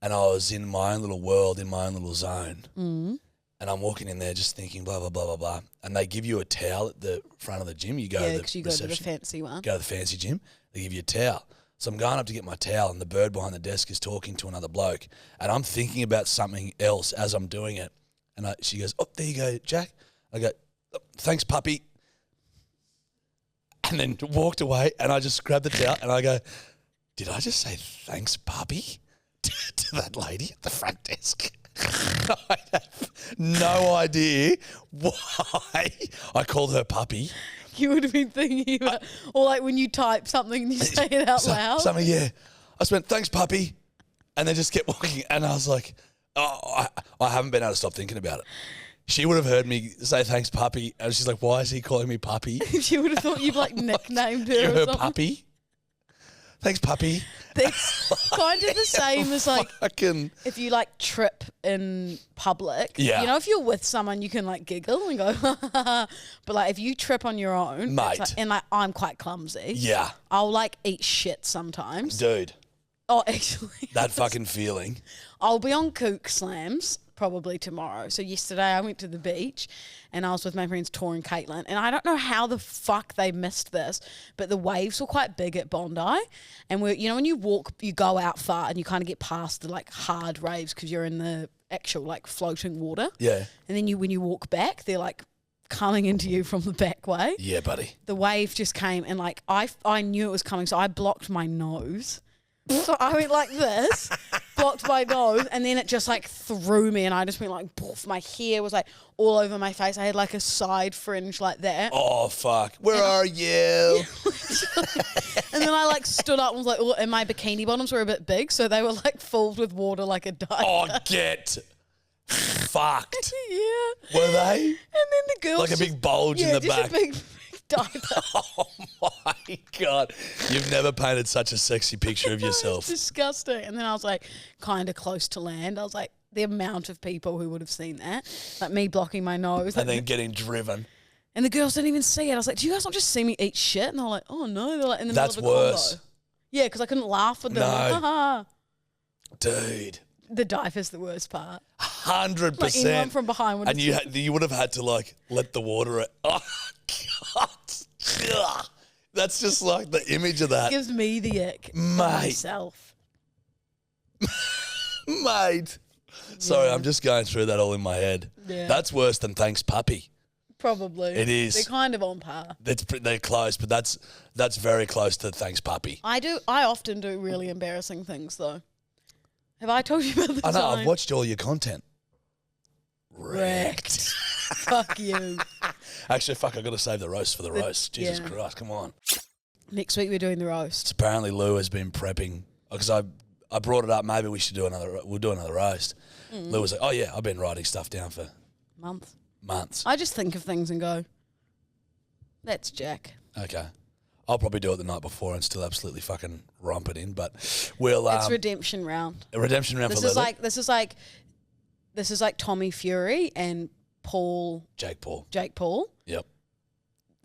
and I was in my own little world, in my own little zone. Mm. And I'm walking in there just thinking blah, blah, blah, blah, blah. And they give you a towel at the front of the gym. You go to the because you go to the reception, fancy one. go to the fancy gym. They give you a towel. So I'm going up to get my towel and the bird behind the desk is talking to another bloke. And I'm thinking about something else as I'm doing it. And she goes, oh, there you go, Jack. I go, oh, thanks, puppy. And then walked away and I just grabbed the towel and I go, did I just say thanks, puppy? To that lady at the front desk. I have no idea why I called her puppy. You would have been thinking about, or like when you type something and you say it out loud. Something, yeah. I just went, thanks, puppy. And then just kept walking. And I was like, oh, I haven't been able to stop thinking about it. She would have heard me say thanks, puppy. And she's like, why is he calling me puppy? She would have thought you'd like nicknamed her. You're or her something. puppy? Thanks, puppy. That's kind of the same as like Fucking if you like trip in public. Yeah. You know, if you're with someone, you can like giggle and go, but like if you trip on your own, it's Mate. like, and like I'm quite clumsy. yeah, I'll like eat shit sometimes. dude. Oh, actually, That fucking feeling. I'll be on Kook Slams probably tomorrow. So yesterday I went to the beach and I was with my friends Tor and Caitlin, and I don't know how the fuck they missed this, but the waves were quite big at Bondi, and we're, you know, when you walk, you go out far and you kind of get past the like hard waves because you're in the actual like floating water. Yeah. And then when you walk back, they're like coming into you from the back way. Yeah, buddy. The wave just came and like I knew it was coming, so I blocked my nose. So I went like this, blocked my nose, and then it just like threw me, and I just went like, poof, my hair was like all over my face. I had like a side fringe like that. Oh, fuck. Where are you? And then I like stood up and was like, oh, and my bikini bottoms were a bit big, so they were like filled with water like a diaper. Oh, get fucked. Yeah. Were they? And then the girls Like a big bulge in the just back. a big diaper. Oh, my God. You've never painted such a sexy picture of It was yourself. disgusting. And then I was like kind of close to land. I was like, the amount of people who would have seen that, like me blocking my nose. And then getting driven. And the girls didn't even see it. I was like, do you guys not just see me eat shit? And they're like, oh no. They're like in the That's middle of a worse. combo. Yeah, because I couldn't laugh with them. No. Like, ha. Dude. The diaper's the worst part. 100%. Like anyone from behind would have And you would have had to like let the water. Oh, God. Ugh. That's just like the image of that. gives me the ick. Mate. Myself. Mate. Sorry, Yeah. I'm just going through that all in my head. Yeah. That's worse than thanks, puppy. Probably. It is. They're kind of on par. They're close, but that's very close to thanks, puppy. I often do really embarrassing things though. Have I told you about the I know, time? I've watched all your content. Wrecked. Fuck you. Actually, fuck, I've got to save the roast for the roast. Jesus yeah. Christ, come on. Next week we're doing the roast. Apparently Lou has been prepping, because I I brought it up. Maybe we'll do another roast. Lou was like, "Oh yeah, I've been writing stuff down for months." I just think of things and go, "That's Jack." Okay. I'll probably do it the night before and still absolutely fucking romp it in, but we'll. It's redemption round. A redemption round this for is Lily. like this is like Tommy Fury and Jake Paul. Yep.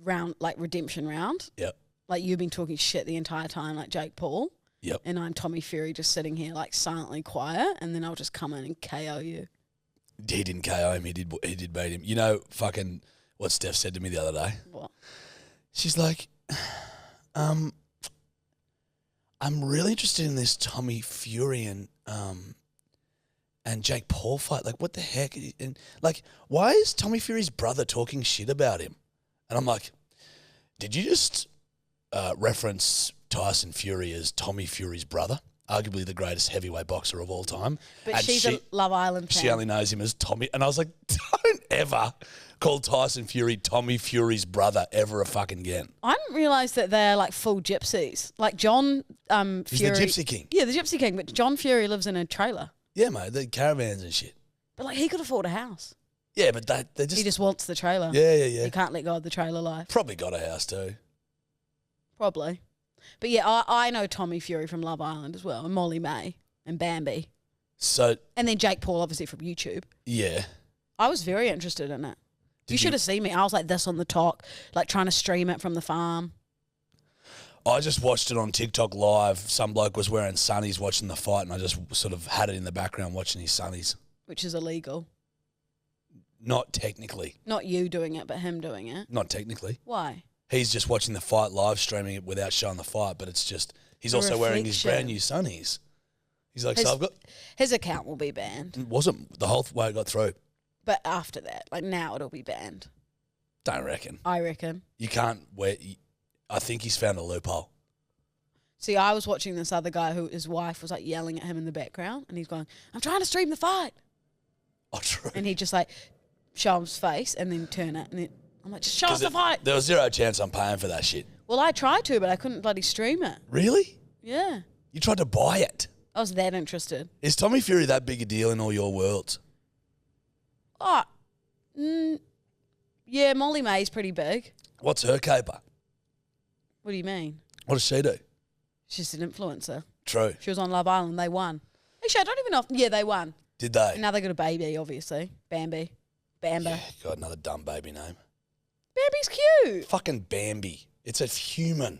Round, like redemption round. Yep. Like you've been talking shit the entire time, like Jake Paul. Yep. And I'm Tommy Fury just sitting here like silently quiet, and then I'll just come in and KO you. He didn't KO him. He did beat him. You know, fucking what Steph said to me the other day. What? She's like, I'm really interested in this Tommy Fury and Jake Paul fight. Like, what the heck? And like, why is Tommy Fury's brother talking shit about him? And I'm like, did you just reference Tyson Fury as Tommy Fury's brother? Arguably the greatest heavyweight boxer of all time. But and she's a Love Island fan. She only knows him as Tommy. And I was like, don't ever call Tyson Fury Tommy Fury's brother ever fucking again. I didn't realise that they're like full gypsies. Like John Fury. He's the Gypsy King. Yeah, the Gypsy King. But John Fury lives in a trailer. Yeah, mate. The caravans and shit. But like he could afford a house. Yeah, but they just... He just wants the trailer. Yeah. He can't let go of the trailer life. Probably got a house too. Probably. But yeah, I know Tommy Fury from Love Island as well, and Molly May and Bambi. So... And then Jake Paul, obviously, from YouTube. Yeah. I was very interested in it. You should have seen me. I was like this on the talk, like trying to stream it from the farm. I just watched it on TikTok live. Some bloke was wearing sunnies watching the fight, and I just sort of had it in the background watching his sunnies. Which is illegal. Not technically. Not you doing it, but him doing it. Not technically. Why? He's just watching the fight live, streaming it without showing the fight, but it's just, he's also wearing his brand new sunnies. He's like, so I've got... His account will be banned. It wasn't the whole way it got through. But after that, like now it'll be banned. Don't reckon. I reckon. You can't wear... I think he's found a loophole. See, I was watching this other guy who his wife was like yelling at him in the background, and he's going, "I'm trying to stream the fight." Oh, true. And he just like show his face and then turn it, and then I'm like, "Just show us the fight." There was zero chance I'm paying for that shit. Well, I tried to, but I couldn't bloody stream it. Really? Yeah. You tried to buy it? I was that interested. Is Tommy Fury that big a deal in all your worlds? Oh, yeah, Molly May's pretty big. What's her caper? What do you mean? What does she do? She's an influencer. True. She was on Love Island. They won. Actually, I don't even know. Yeah, they won. Did they? And now they got a baby, obviously. Bambi. Bamba. Yeah, got another dumb baby name. Bambi's cute. Fucking Bambi. It's a human.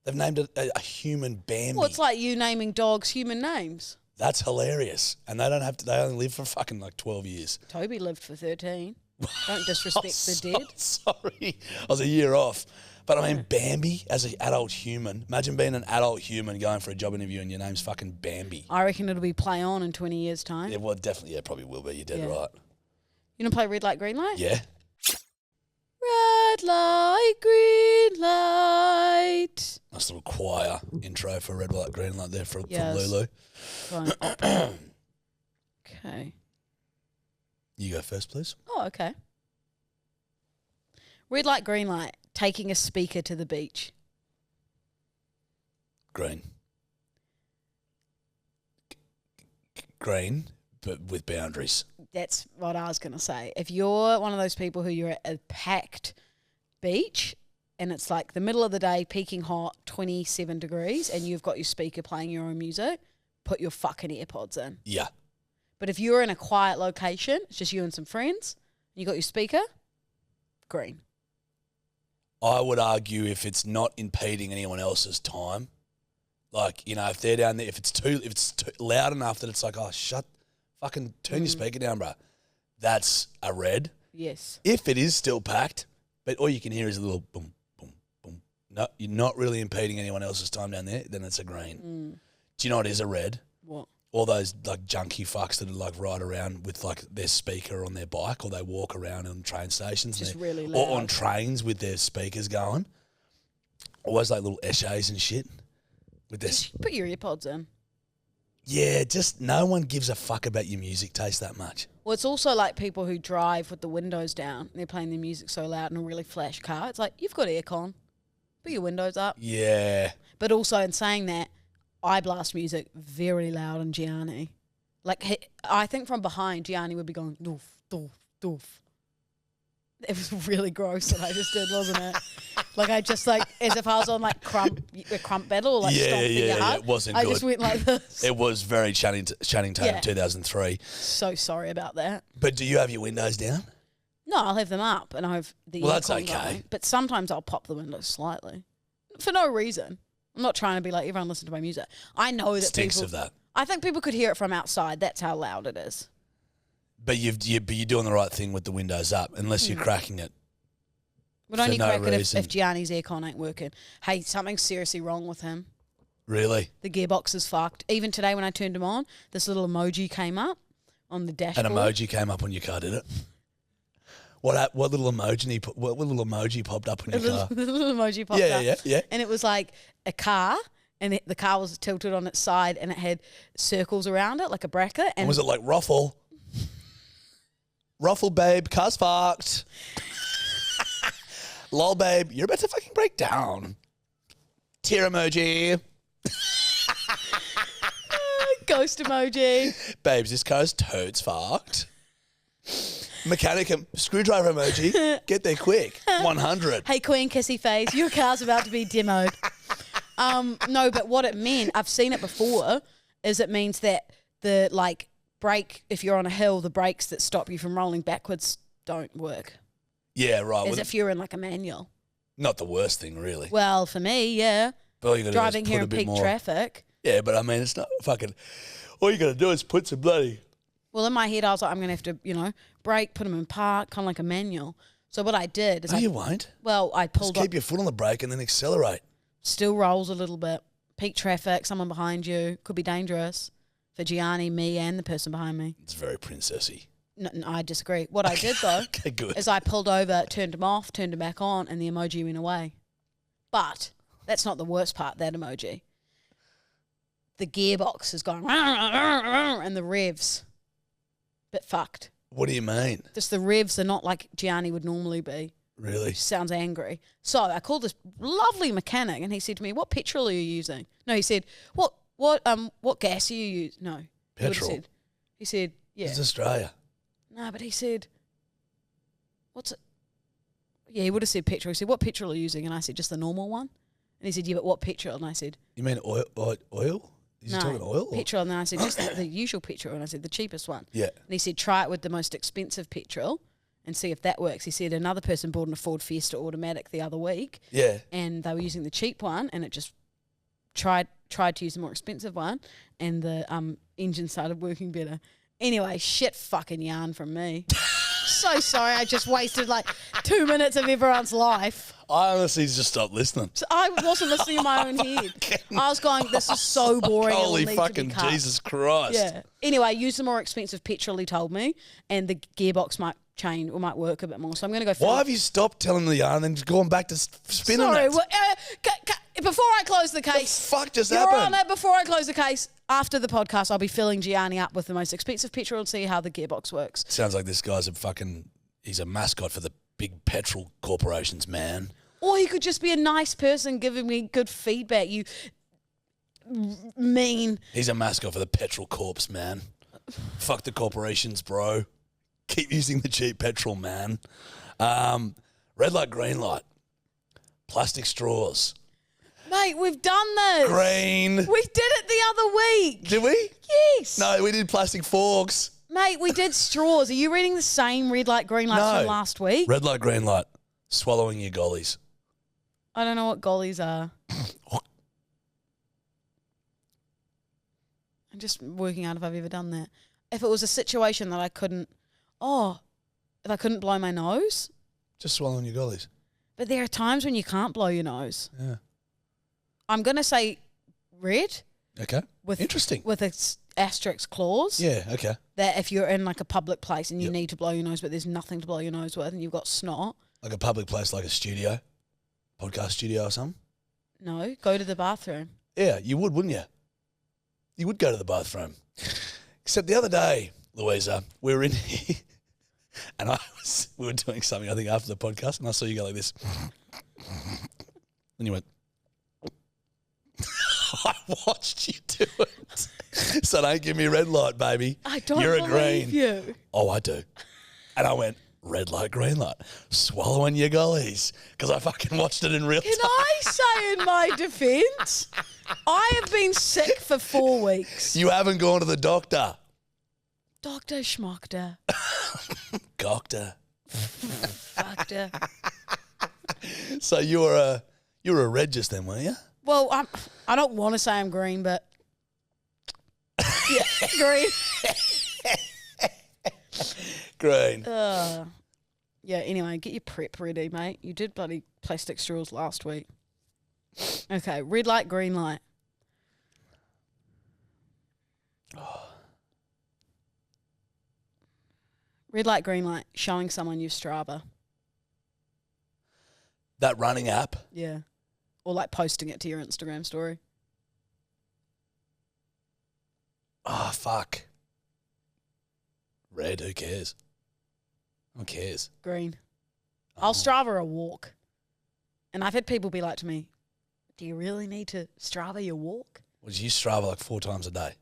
They've named it a human Bambi. Well, it's like you naming dogs human names. That's hilarious. And they don't have to, they only live for fucking like 12 years. Toby lived for 13. Don't disrespect the dead. Sorry. I was a year off. But I mean, Bambi as an adult human. Imagine being an adult human going for a job interview and your name's fucking Bambi. I reckon it'll be play on in 20 years' time. Yeah, well, definitely, yeah, probably will be. You're dead right. You want to play red light, green light? Yeah. Red light, green light. Nice little choir intro for red light, green light there from Lulu. Okay. You go first, please. Oh, okay. Red light, green light. Taking a speaker to the beach. Green. Green, but with boundaries. That's what I was going to say. If you're one of those people who you're at a packed beach and it's like the middle of the day, peaking hot, 27 degrees, and you've got your speaker playing your own music, put your fucking AirPods in. Yeah. But if you're in a quiet location, it's just you and some friends, and you got your speaker, green. I would argue if it's not impeding anyone else's time, like, you know, if they're down there, if it's too loud enough that it's like, oh, fucking turn your speaker down, bro. That's a red. Yes. If it is still packed, but all you can hear is a little boom, boom, boom. No, you're not really impeding anyone else's time down there, then it's a green. Do you know what is a red? What? All those like junky fucks that are like ride around with like their speaker on their bike, or they walk around on train stations. Just really loud. Or on trains with their speakers going. Always like little essays and shit. With their Just put your AirPods in. Yeah, just no one gives a fuck about your music taste that much. Well, it's also like people who drive with the windows down and they're playing their music so loud in a really flash car. It's like, you've got aircon. Put your windows up. Yeah. But also in saying that, I blast music very loud and Gianni. Like, I think from behind, Gianni would be going, doof, doof, doof. It was really gross what I just did, wasn't it? Like, I just, like, as if I was on, like, a crump battle or, like, stomping your heart. It wasn't I good. just went like this. It was very Channing Tatum 2003. So sorry about that. But do you have your windows down? No, I'll have them up and I have the Well, that's aircon okay. going. But sometimes I'll pop the windows slightly. For no reason. I'm not trying to be like, everyone listen to my music. I know that Stinks people... of that. I think people could hear it from outside. That's how loud it is. But you're doing the right thing with the windows up, unless you're cracking it. Would only crack it reason. if Gianni's aircon ain't working. Hey, something's seriously wrong with him. Really? The gearbox is fucked. Even today when I turned him on, this little emoji came up on the dashboard. An emoji came up on your car, did it? What little emoji popped up on your car? The little emoji popped up. Yeah. And it was like a car, and the car was tilted on its side, and it had circles around it, like a bracket. And was it like ruffle? Ruffle, babe, car's fucked. Lol, babe, you're about to fucking break down. Tear emoji. Ghost emoji. Babes, this car's toads fucked. Mechanic screwdriver emoji. Get there quick. 100. Hey, Queen Kissy Face, your car's about to be demoed. No, but what it meant, I've seen it before, is it means that the, like, brake, if you're on a hill, the brakes that stop you from rolling backwards don't work. Yeah, right. As if you're in, like, a manual. Not the worst thing, really. Well, for me, yeah. But all you gotta Driving do is here put in a bit peak more. traffic. Yeah, but I mean, it's not fucking... All you got to do is put some bloody... Well, in my head, I was like, I'm going to have to, brake, put them in park, kind of like a manual. So what I did is... No, you won't. Well, I Just pulled keep your foot on the brake and then accelerate. Still rolls a little bit. Peak traffic, someone behind you. Could be dangerous for Gianni, me, and the person behind me. It's very princessy. No, I disagree. What I did, though, Okay, good. is I pulled over, turned him off, turned him back on, and the emoji went away. But that's not the worst part, that emoji. The gearbox is going, and the revs, bit fucked. What do you mean? Just the revs are not like Gianni would normally be. Really? Sounds angry. So I called this lovely mechanic, and he said to me, "What petrol are you using?" No, he said, "What gas are you using?" No, Petrol. He said, "Yeah." It's Australia. No, but he said, "What's it?" Yeah, he would have said petrol. He said, "What petrol are you using?" And I said, "Just the normal one." And he said, "Yeah, but what petrol?" And I said, You mean oil? Is he talking oil? Or? Petrol. And then I said, "Just the usual petrol." And I said, "The cheapest one." Yeah. And he said, "Try it with the most expensive petrol and see if that works." He said another person bought in a Ford Fiesta automatic the other week. Yeah. And they were using the cheap one, and it just tried to use the more expensive one, and the engine started working better. Anyway, shit fucking yarn from me. So sorry, I just wasted like 2 minutes of everyone's life. I honestly just stopped listening. So I wasn't listening in my own head. I was going, this is so boring. Holy it'll need fucking to be cut. Jesus Christ. Yeah. Anyway, use the more expensive petrol, he told me, and the gearbox might change or might work a bit more. So I'm going to go. Why have you stopped telling the yarn and then just gone back to spinning Sorry, it? well, before I close the case, Fuck just Your happened. Honour, before I close the case, after the podcast, I'll be filling Gianni up with the most expensive petrol and see how the gearbox works. Sounds like this guy's he's a mascot for the big petrol corporations, man. Or he could just be a nice person giving me good feedback. You mean. He's a mascot for the petrol corps, man. Fuck the corporations, bro. Keep using the cheap petrol, man. Red light, green light. Plastic straws. Mate, we've done this. Green. We did it the other week. Did we? Yes. No, we did plastic forks. Mate, we did straws. Are you reading the same red light, green lights No. from last week? Red light, green light. Swallowing your gollies. I don't know what gollies are. I'm just working out if I've ever done that. If it was a situation that I couldn't, if I couldn't blow my nose. Just swallowing your gollies. But there are times when you can't blow your nose. Yeah. I'm going to say red. Okay. With, Interesting. With its asterisk clause. Yeah, okay. That if you're in like a public place and you Yep. need to blow your nose, but there's nothing to blow your nose with and you've got snot. Like a public place, like a studio, podcast studio or something. No, go to the bathroom. Yeah, you would, wouldn't you? You would go to the bathroom. Except the other day, Louisa, we were in here and we were doing something, I think, after the podcast, and I saw you go like this. And you went, I watched you do it. So don't give me red light, baby. I don't You're a believe green. you. Oh, I do. And I went, red light, green light. Swallowing your gollies. Because I fucking watched it in real time. Can I say in my defence, I have been sick for 4 weeks. You haven't gone to the doctor. Doctor Schmockter. Doctor. Fuckter. So you were a red just then, weren't you? Well, I don't want to say I'm green, but yeah, green. Green. Yeah, anyway, get your prep ready, mate. You did bloody plastic straws last week. Okay, red light, green light. Red light, green light, showing someone your Strava. That running app. Yeah. Or like posting it to your Instagram story. Oh, fuck. Red, who cares? Who cares? Green. Oh. I'll Strava a walk. And I've had people be like to me, do you really need to Strava your walk? Well, you Strava like 4 times a day.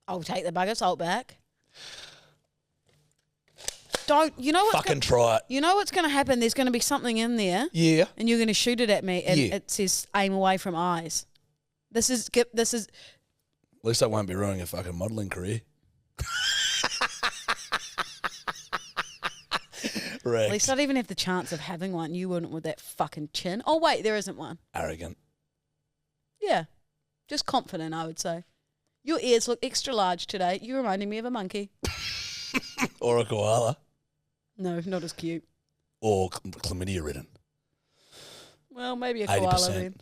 I'll take the bag of salt back. Don't, you know what's Fucking try it. You know what's going to happen? There's going to be something in there. Yeah. And you're going to shoot it at me and Yeah. it says aim away from eyes. This is. At least I won't be ruining a fucking modelling career. At least I'd even have the chance of having one. You wouldn't with that fucking chin. Oh, wait, there isn't one. Arrogant. Yeah. Just confident, I would say. Your ears look extra large today. You reminded me of a monkey. Or a koala. No, not as cute. Or chlamydia ridden. Well, maybe a koala 80%. then.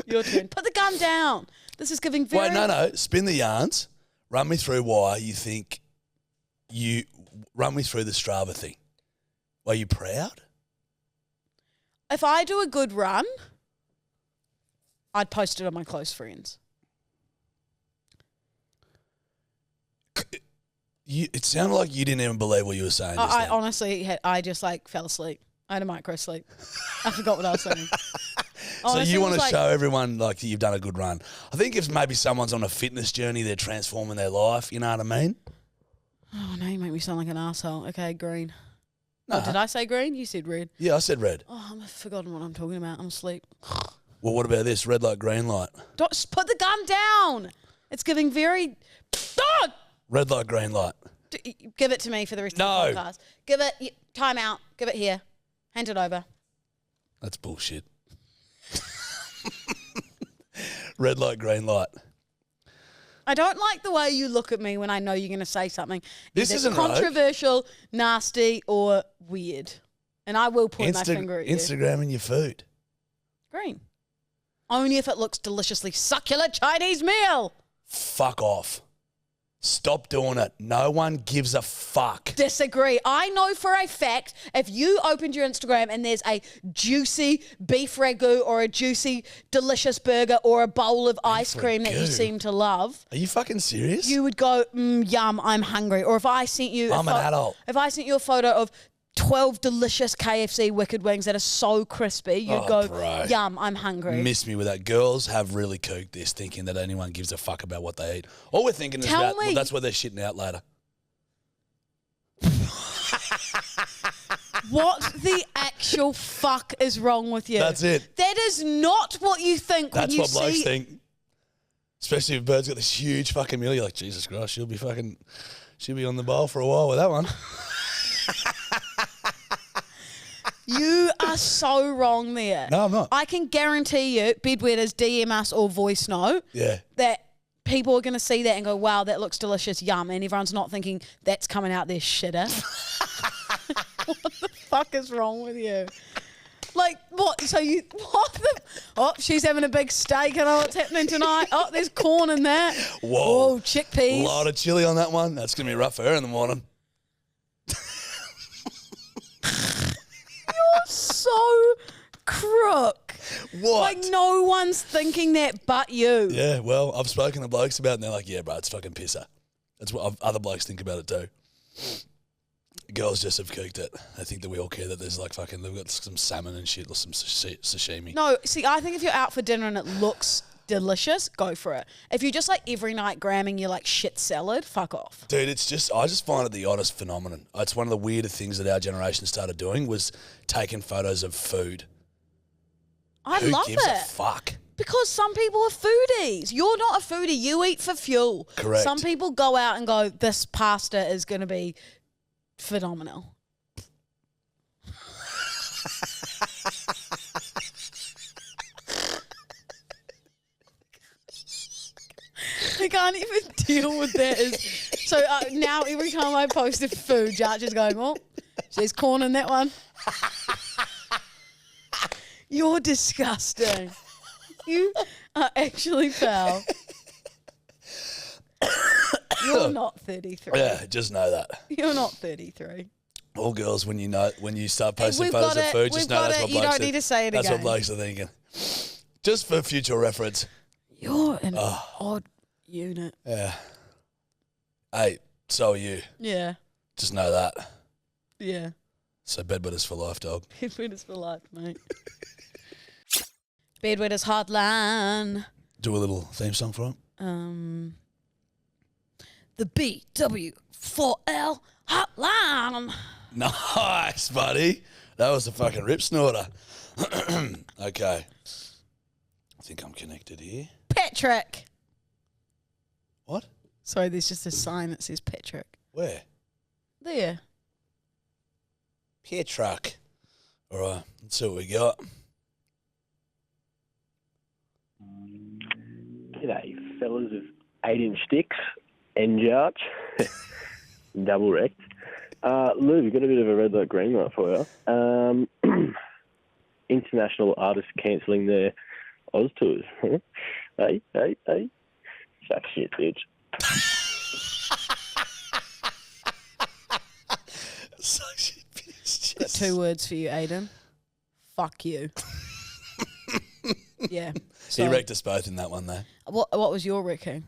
Your turn. Put the gun down. This is giving very... Wait, no. Spin the yarns. Run me through why you think you... Run me through the Strava thing. Are you proud? If I do a good run, I'd post it on my close friends. It sounded like you didn't even believe what you were saying. I honestly, I just like fell asleep. I had a micro sleep. I forgot what I was saying. So Honestly, you it want was to like- show everyone like you've done a good run. I think if maybe someone's on a fitness journey, they're transforming their life. You know what I mean? Oh, no, you make me sound like an asshole. Okay, green. No. Oh, did I say green? You said red. Yeah, I said red. Oh, I've forgotten what I'm talking about. I'm asleep. Well, what about this? Red light, green light. Don't, just put the gun down. It's giving very... Dog! Red light, green light. Give it to me for the rest No. of the podcast. Give it... Time out. Give it here. Hand it over. That's bullshit. Red light, green light. I don't like the way you look at me when I know you're going to say something. This either isn't rogue. controversial, nasty, or weird. And I will point my finger at you. Instagramming your food. Green. Only if it looks deliciously succulent Chinese meal. Fuck off. Stop doing it. No one gives a fuck. Disagree. I know for a fact if you opened your Instagram and there's a juicy beef ragu or a juicy delicious burger or a bowl of ice cream that you ragu? seem to love, Are you fucking serious? you would go, yum, I'm hungry. Or if I sent you... I'm an adult. If I sent you a photo of 12 delicious KFC wicked wings that are so crispy, you'd go, bro. yum, I'm hungry. Miss me with that. Girls have really cooked this thinking that anyone gives a fuck about what they eat. All we're thinking is Tell about, me- well, that's where they're shitting out later. What the actual fuck is wrong with you? That's it. That is not what you think That's when you what blokes see... think. Especially if Bird's got this huge fucking meal. You're like, Jesus Christ, she'll be on the bowl for a while with that one. You are so wrong there. No, I'm not. I can guarantee you, Bedwetters, DM us or voice note, Yeah. that people are going to see that and go, wow, that looks delicious, yum. And everyone's not thinking, that's coming out their shitter. What the fuck is wrong with you? Like, what? So you, what the? Oh, she's having a big steak. I know what's happening tonight. Oh, there's corn in that. Whoa. Oh, chickpeas. A lot of chili on that one. That's going to be rough for her in the morning. You're so crook. What? Like, no one's thinking that but you. Yeah, well, I've spoken to blokes about it and they're like, yeah, bro, it's fucking pisser. That's what other blokes think about it too. Girls just have cooked it. I think that we all care that there's like fucking, they've got some salmon and shit or some sashimi. No, see, I think if you're out for dinner and it looks delicious, go for it. If you're just like every night gramming your like shit salad, fuck off. Dude, I just find it the oddest phenomenon. It's one of the weirder things that our generation started doing was taking photos of food. Who love gives it. a fuck? Because some people are foodies. You're not a foodie. You eat for fuel. Correct. Some people go out and go, this pasta is going to be phenomenal. I can't even deal with that. So now every time I post a food, Jarch is going, oh, there's corn in that one. You're disgusting. You are actually foul. You're not 33. Yeah, just know that. You're not 33. All girls, when you start posting photos of food, just know that's what blokes You don't need to say it again. That's what blokes are thinking. Just for future reference. You're an odd unit. Yeah. Hey, so are you. Yeah. Just know that. Yeah. So bedwetters for life, dog. Bedwetters for life, mate. Bedwetters Hotline. Do a little theme song for it. The BW4L Hotline. Nice, buddy. That was a fucking rip snorter. Okay. I think I'm connected here. Patrick. What? Sorry, there's just a sign that says Patrick. Where? There. Patrick. All right, let's see what we got. G'day, fellas of 8-inch sticks and Jarch. Double wrecked. Lou, we've got a bit of a red light, green light for you. International artists cancelling their Oz tours. Hey. Suck shit, bitch. Suck shit, bitch. Got 2 words for you, Aiden. Fuck you. Yeah. He wrecked us both in that one, though. What was your wrecking?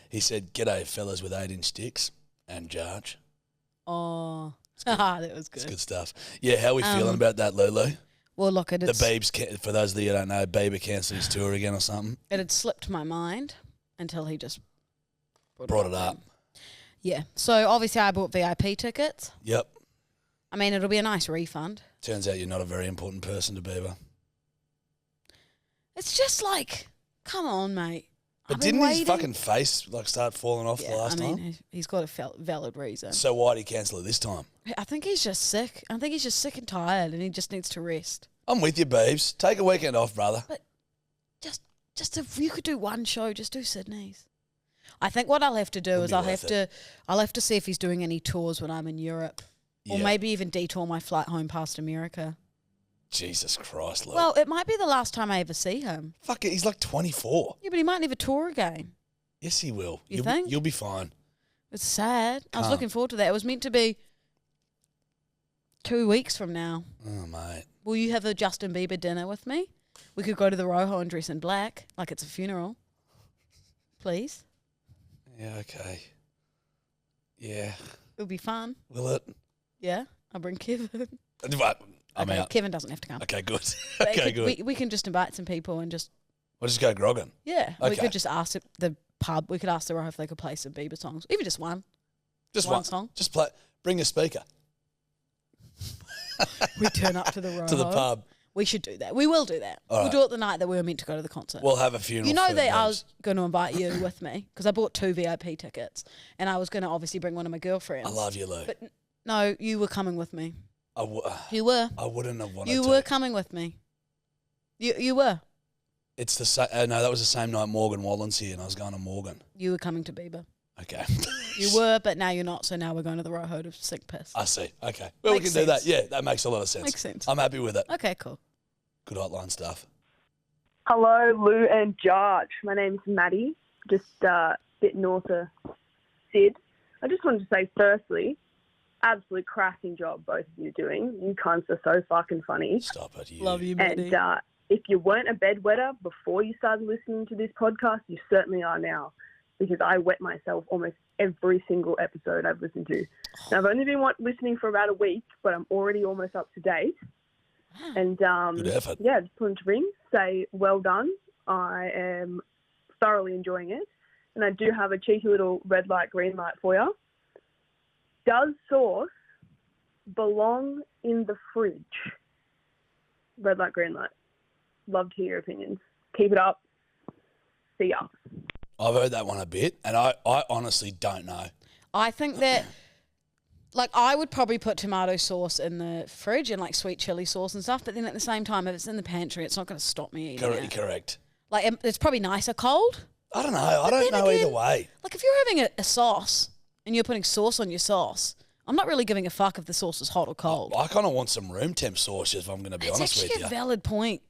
He said, "G'day, fellas with 8-inch sticks and Jarch." Oh, that was good. It's good stuff. Yeah, how are we feeling about that, Lulu? Well, look, The Beebs, for those of you who don't know, Bieber cancelled his tour again or something. It had slipped my mind until he just Brought it up. Yeah. So obviously I bought VIP tickets. Yep. I mean, it'll be a nice refund. Turns out you're not a very important person to Bieber. It's just like, come on, mate. But didn't his fucking face start falling off the last time? He's got a valid reason. So why'd he cancel it this time? I think he's just sick. I think he's just sick and tired and he just needs to rest. I'm with you, Beebs. Take a weekend off, brother. But just if you could do one show, just do Sydney's. I think what I'll have to do is I'll have to see if he's doing any tours when I'm in Europe. Or maybe even detour my flight home past America. Jesus Christ, Luke. Well, it might be the last time I ever see him. Fuck it, he's like 24. Yeah, but he might never tour again. Yes, he will. You think? You'll be fine. It's sad. I was looking forward to that. It was meant to be 2 weeks from now. Oh, mate. Will you have a Justin Bieber dinner with me? We could go to the Rojo and dress in black, like it's a funeral. Please? Yeah, okay. Yeah. It'll be fun. Will it? Yeah, I'll bring Kevin. I'm out. Kevin doesn't have to come. Okay, good. But Okay, good. We can just invite some people and just... We'll just go grogging. Yeah. We Okay. could just ask the pub. We could ask the Rojo if they could play some Bieber songs. Even just one. Just one song. Just play. Bring a speaker We turn up to the Rojo. to the pub. We should do that. We will do that. All We'll right. do it the night that we were meant to go to the concert. We'll have a funeral. You know for that I Beebs. was going to invite you with me because I bought 2 VIP tickets and I was going to obviously bring one of my girlfriends. I love you, Lou. But no, you were coming with me. You were. I wouldn't have wanted to. You were coming with me. You were. It's the same. No, that was the same night Morgan Wallen's here and I was going to Morgan. You were coming to Bieber. Okay. You were, but now you're not. So now we're going to the Rojo to sink piss. I see. Okay. Well, Makes we can do that. sense. Yeah, that makes a lot of sense. Makes sense. I'm happy with it. Okay, cool. Good hotline stuff. Hello, Lou and Jarch. My name's Maddie, just a bit north of Sid. I just wanted to say, firstly, absolute cracking job both of you doing. You cunts are so fucking funny. Stop it, you. Love you, Maddie. And if you weren't a bedwetter before you started listening to this podcast, you certainly are now. because I wet myself almost every single episode I've listened to. Now, I've only been listening for about a week, but I'm already almost up to date. And Good effort. yeah, just wanted to ring, say well done. I am thoroughly enjoying it. And I do have a cheeky little red light, green light for you. Does sauce belong in the fridge? Red light, green light. Love to hear your opinions. Keep it up. See ya. I've heard that one a bit, and I honestly don't know. I think that, like, I would probably put tomato sauce in the fridge and, like, sweet chili sauce and stuff, but then at the same time, if it's in the pantry, it's not going to stop me eating it. Correct. Like, it's probably nicer cold. I don't know. I don't know either way. Like, if you're having a sauce and you're putting sauce on your sauce, I'm not really giving a fuck if the sauce is hot or cold. I kind of want some room temp sauce, if I'm going to be honest with you. It's actually a valid point.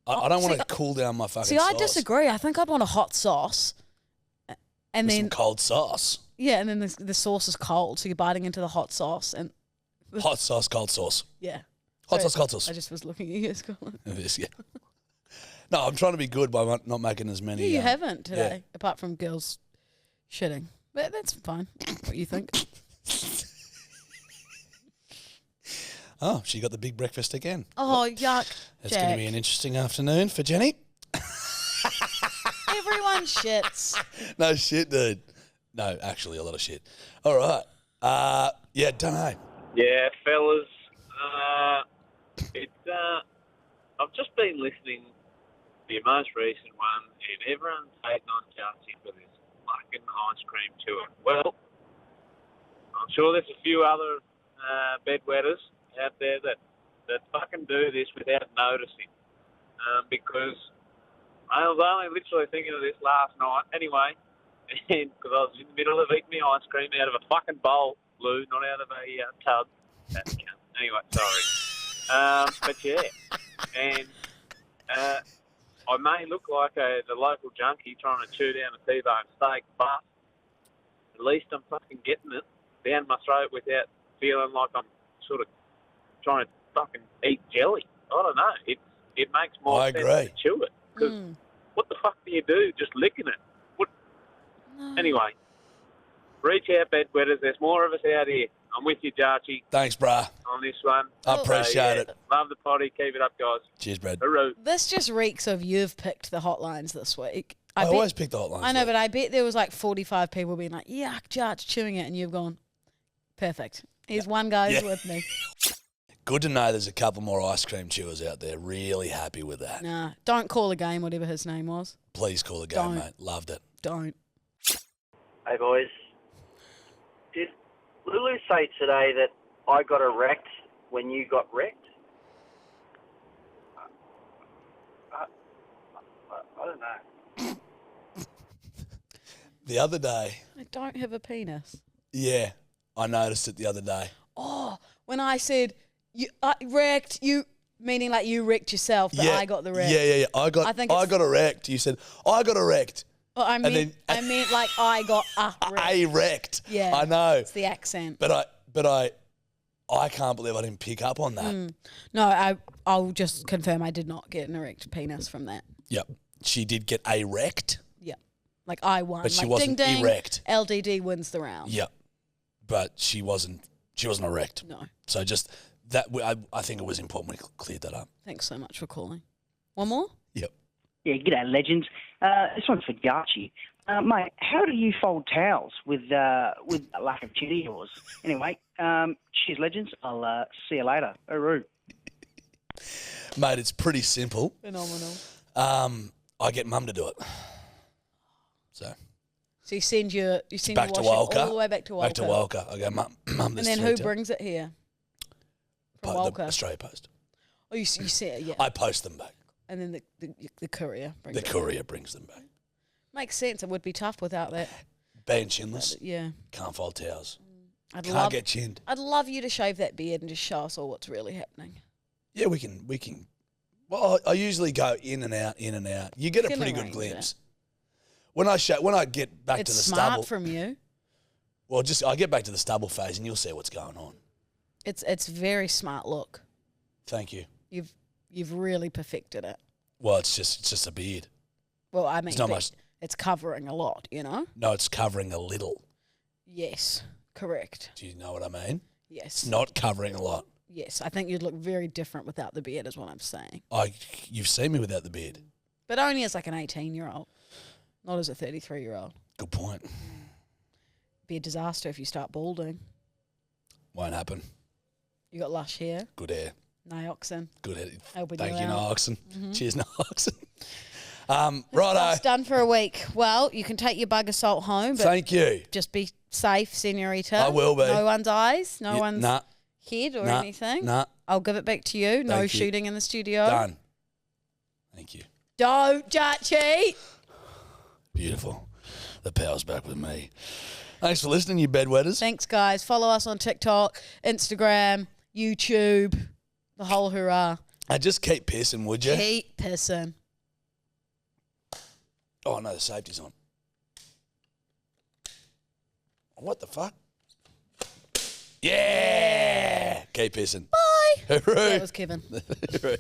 I don't want to cool down my fucking sauce. See, I disagree. I think I'd want a hot sauce. And then some cold sauce. Yeah, and then the sauce is cold, so you're biting into the hot sauce. And hot sauce, cold sauce. Yeah. Hot sauce, cold sauce. I just was looking at you, Scotland. It is, yeah. No, I'm trying to be good by not making as many. You haven't today, apart from girls shitting. But that's fine. What you think? Oh, she got the big breakfast again. Oh, yuck. It's going to be an interesting afternoon for Jenny. Everyone shits. No shit, dude. No, actually, a lot of shit. All right. Yeah, don't know. Yeah, fellas. I've just been listening to your most recent one, and everyone's hating on Jarch for this fucking ice cream tour. Well, I'm sure there's a few other bedwetters out there that fucking do this without noticing. Because I was only literally thinking of this last night. Anyway, because I was in the middle of eating my ice cream out of a fucking bowl, Lou, not out of a tub. Anyway, sorry. But yeah, and I may look like the local junkie trying to chew down a T-bone steak, but at least I'm fucking getting it down my throat without feeling like I'm sort of trying to fucking eat jelly. I don't know. It makes more sense to chew it. Because what the fuck do you do just licking it? What? No. Anyway, reach out, bedwetters. There's more of us out here. I'm with you, Jarchy. Thanks, brah. On this one. I appreciate it. Love the potty. Keep it up, guys. Cheers, Brad. Hooroo. This just reeks of you've picked the hotlines this week. I always pick the hotlines. I know, but I bet there was like 45 people being like, yuck, Jarch, chewing it, and you've gone, perfect. Here's one guy who's with me. Good to know there's a couple more ice cream chewers out there. Really happy with that. Nah, don't call a game, whatever his name was. Please call a game, mate. Loved it. Don't. Hey, boys. Did Lulu say today that I got erect when you got wrecked? I don't know. The other day. I don't have a penis. Yeah, I noticed it the other day. Oh, when I said, you wrecked, you, meaning like you wrecked yourself, but I got the wreck. Yeah. I got erect. You said, I got erect. Well, I meant like I got wrecked. Erect. Yeah. I know. It's the accent. But I can't believe I didn't pick up on that. No, I'll just confirm I did not get an erect penis from that. Yep. She did get erect. Yep. Like I won. But she like, wasn't ding, ding, erect. LDD wins the round. Yep. But she wasn't erect. No. So just that, I think it was important we cleared that up. Thanks so much for calling. One more? Yep. Yeah, g'day, legends. This one's for Jarchy. Mate, how do you fold towels with a lack of chin of yours? Anyway, cheers, legends. I'll see you later. Hooroo. Mate, it's pretty simple. Phenomenal. I get mum to do it. So you send your back to washing Walker. all the way back to Walker. Back to Walker. I go, mum, and then who brings it here? From Walker. The Australia Post. Oh, you see it, yeah. I post them back. And then the courier brings the courier brings them back. Makes sense. It would be tough without that. Being chinless. Yeah. Can't fold towels. Can't get chinned. I'd love you to shave that beard and just show us all what's really happening. Yeah, we can. Well, I usually go in and out. You get a pretty good glimpse. When I get back to the stubble. It's smart from you. Well, I get back to the stubble phase and you'll see what's going on. It's very smart look. Thank you. You've really perfected it. Well, it's just a beard. Well, I mean, it's not much. It's covering a lot, you know? No, it's covering a little. Yes, correct. Do you know what I mean? Yes. It's not covering a lot. Yes, I think you'd look very different without the beard is what I'm saying. You've seen me without the beard. But only as like an 18-year-old, not as a 33-year-old. Good point. Be a disaster if you start balding. Won't happen. You got lush hair. Good hair. Nioxin. Good hair. Helping Thank you, out. Nioxin. Cheers, Nioxin. Righto. Righto. Done for a week. Well, you can take your bug assault home, but Thank you. just be safe, senorita. I will be. No one's eyes, no one's Nah. head or Nah. anything. Nah. I'll give it back to you. No Thank you. shooting in the studio. Done. Thank you. Don't, Jarchy. Beautiful. The power's back with me. Thanks for listening, you bedwetters. Thanks, guys. Follow us on TikTok, Instagram, YouTube, the whole hurrah. Just keep pissing, would you? Keep pissing. Oh, no, the safety's on. What the fuck? Yeah! Keep pissing. Bye. Hooroo. That was Kevin. Hooroo.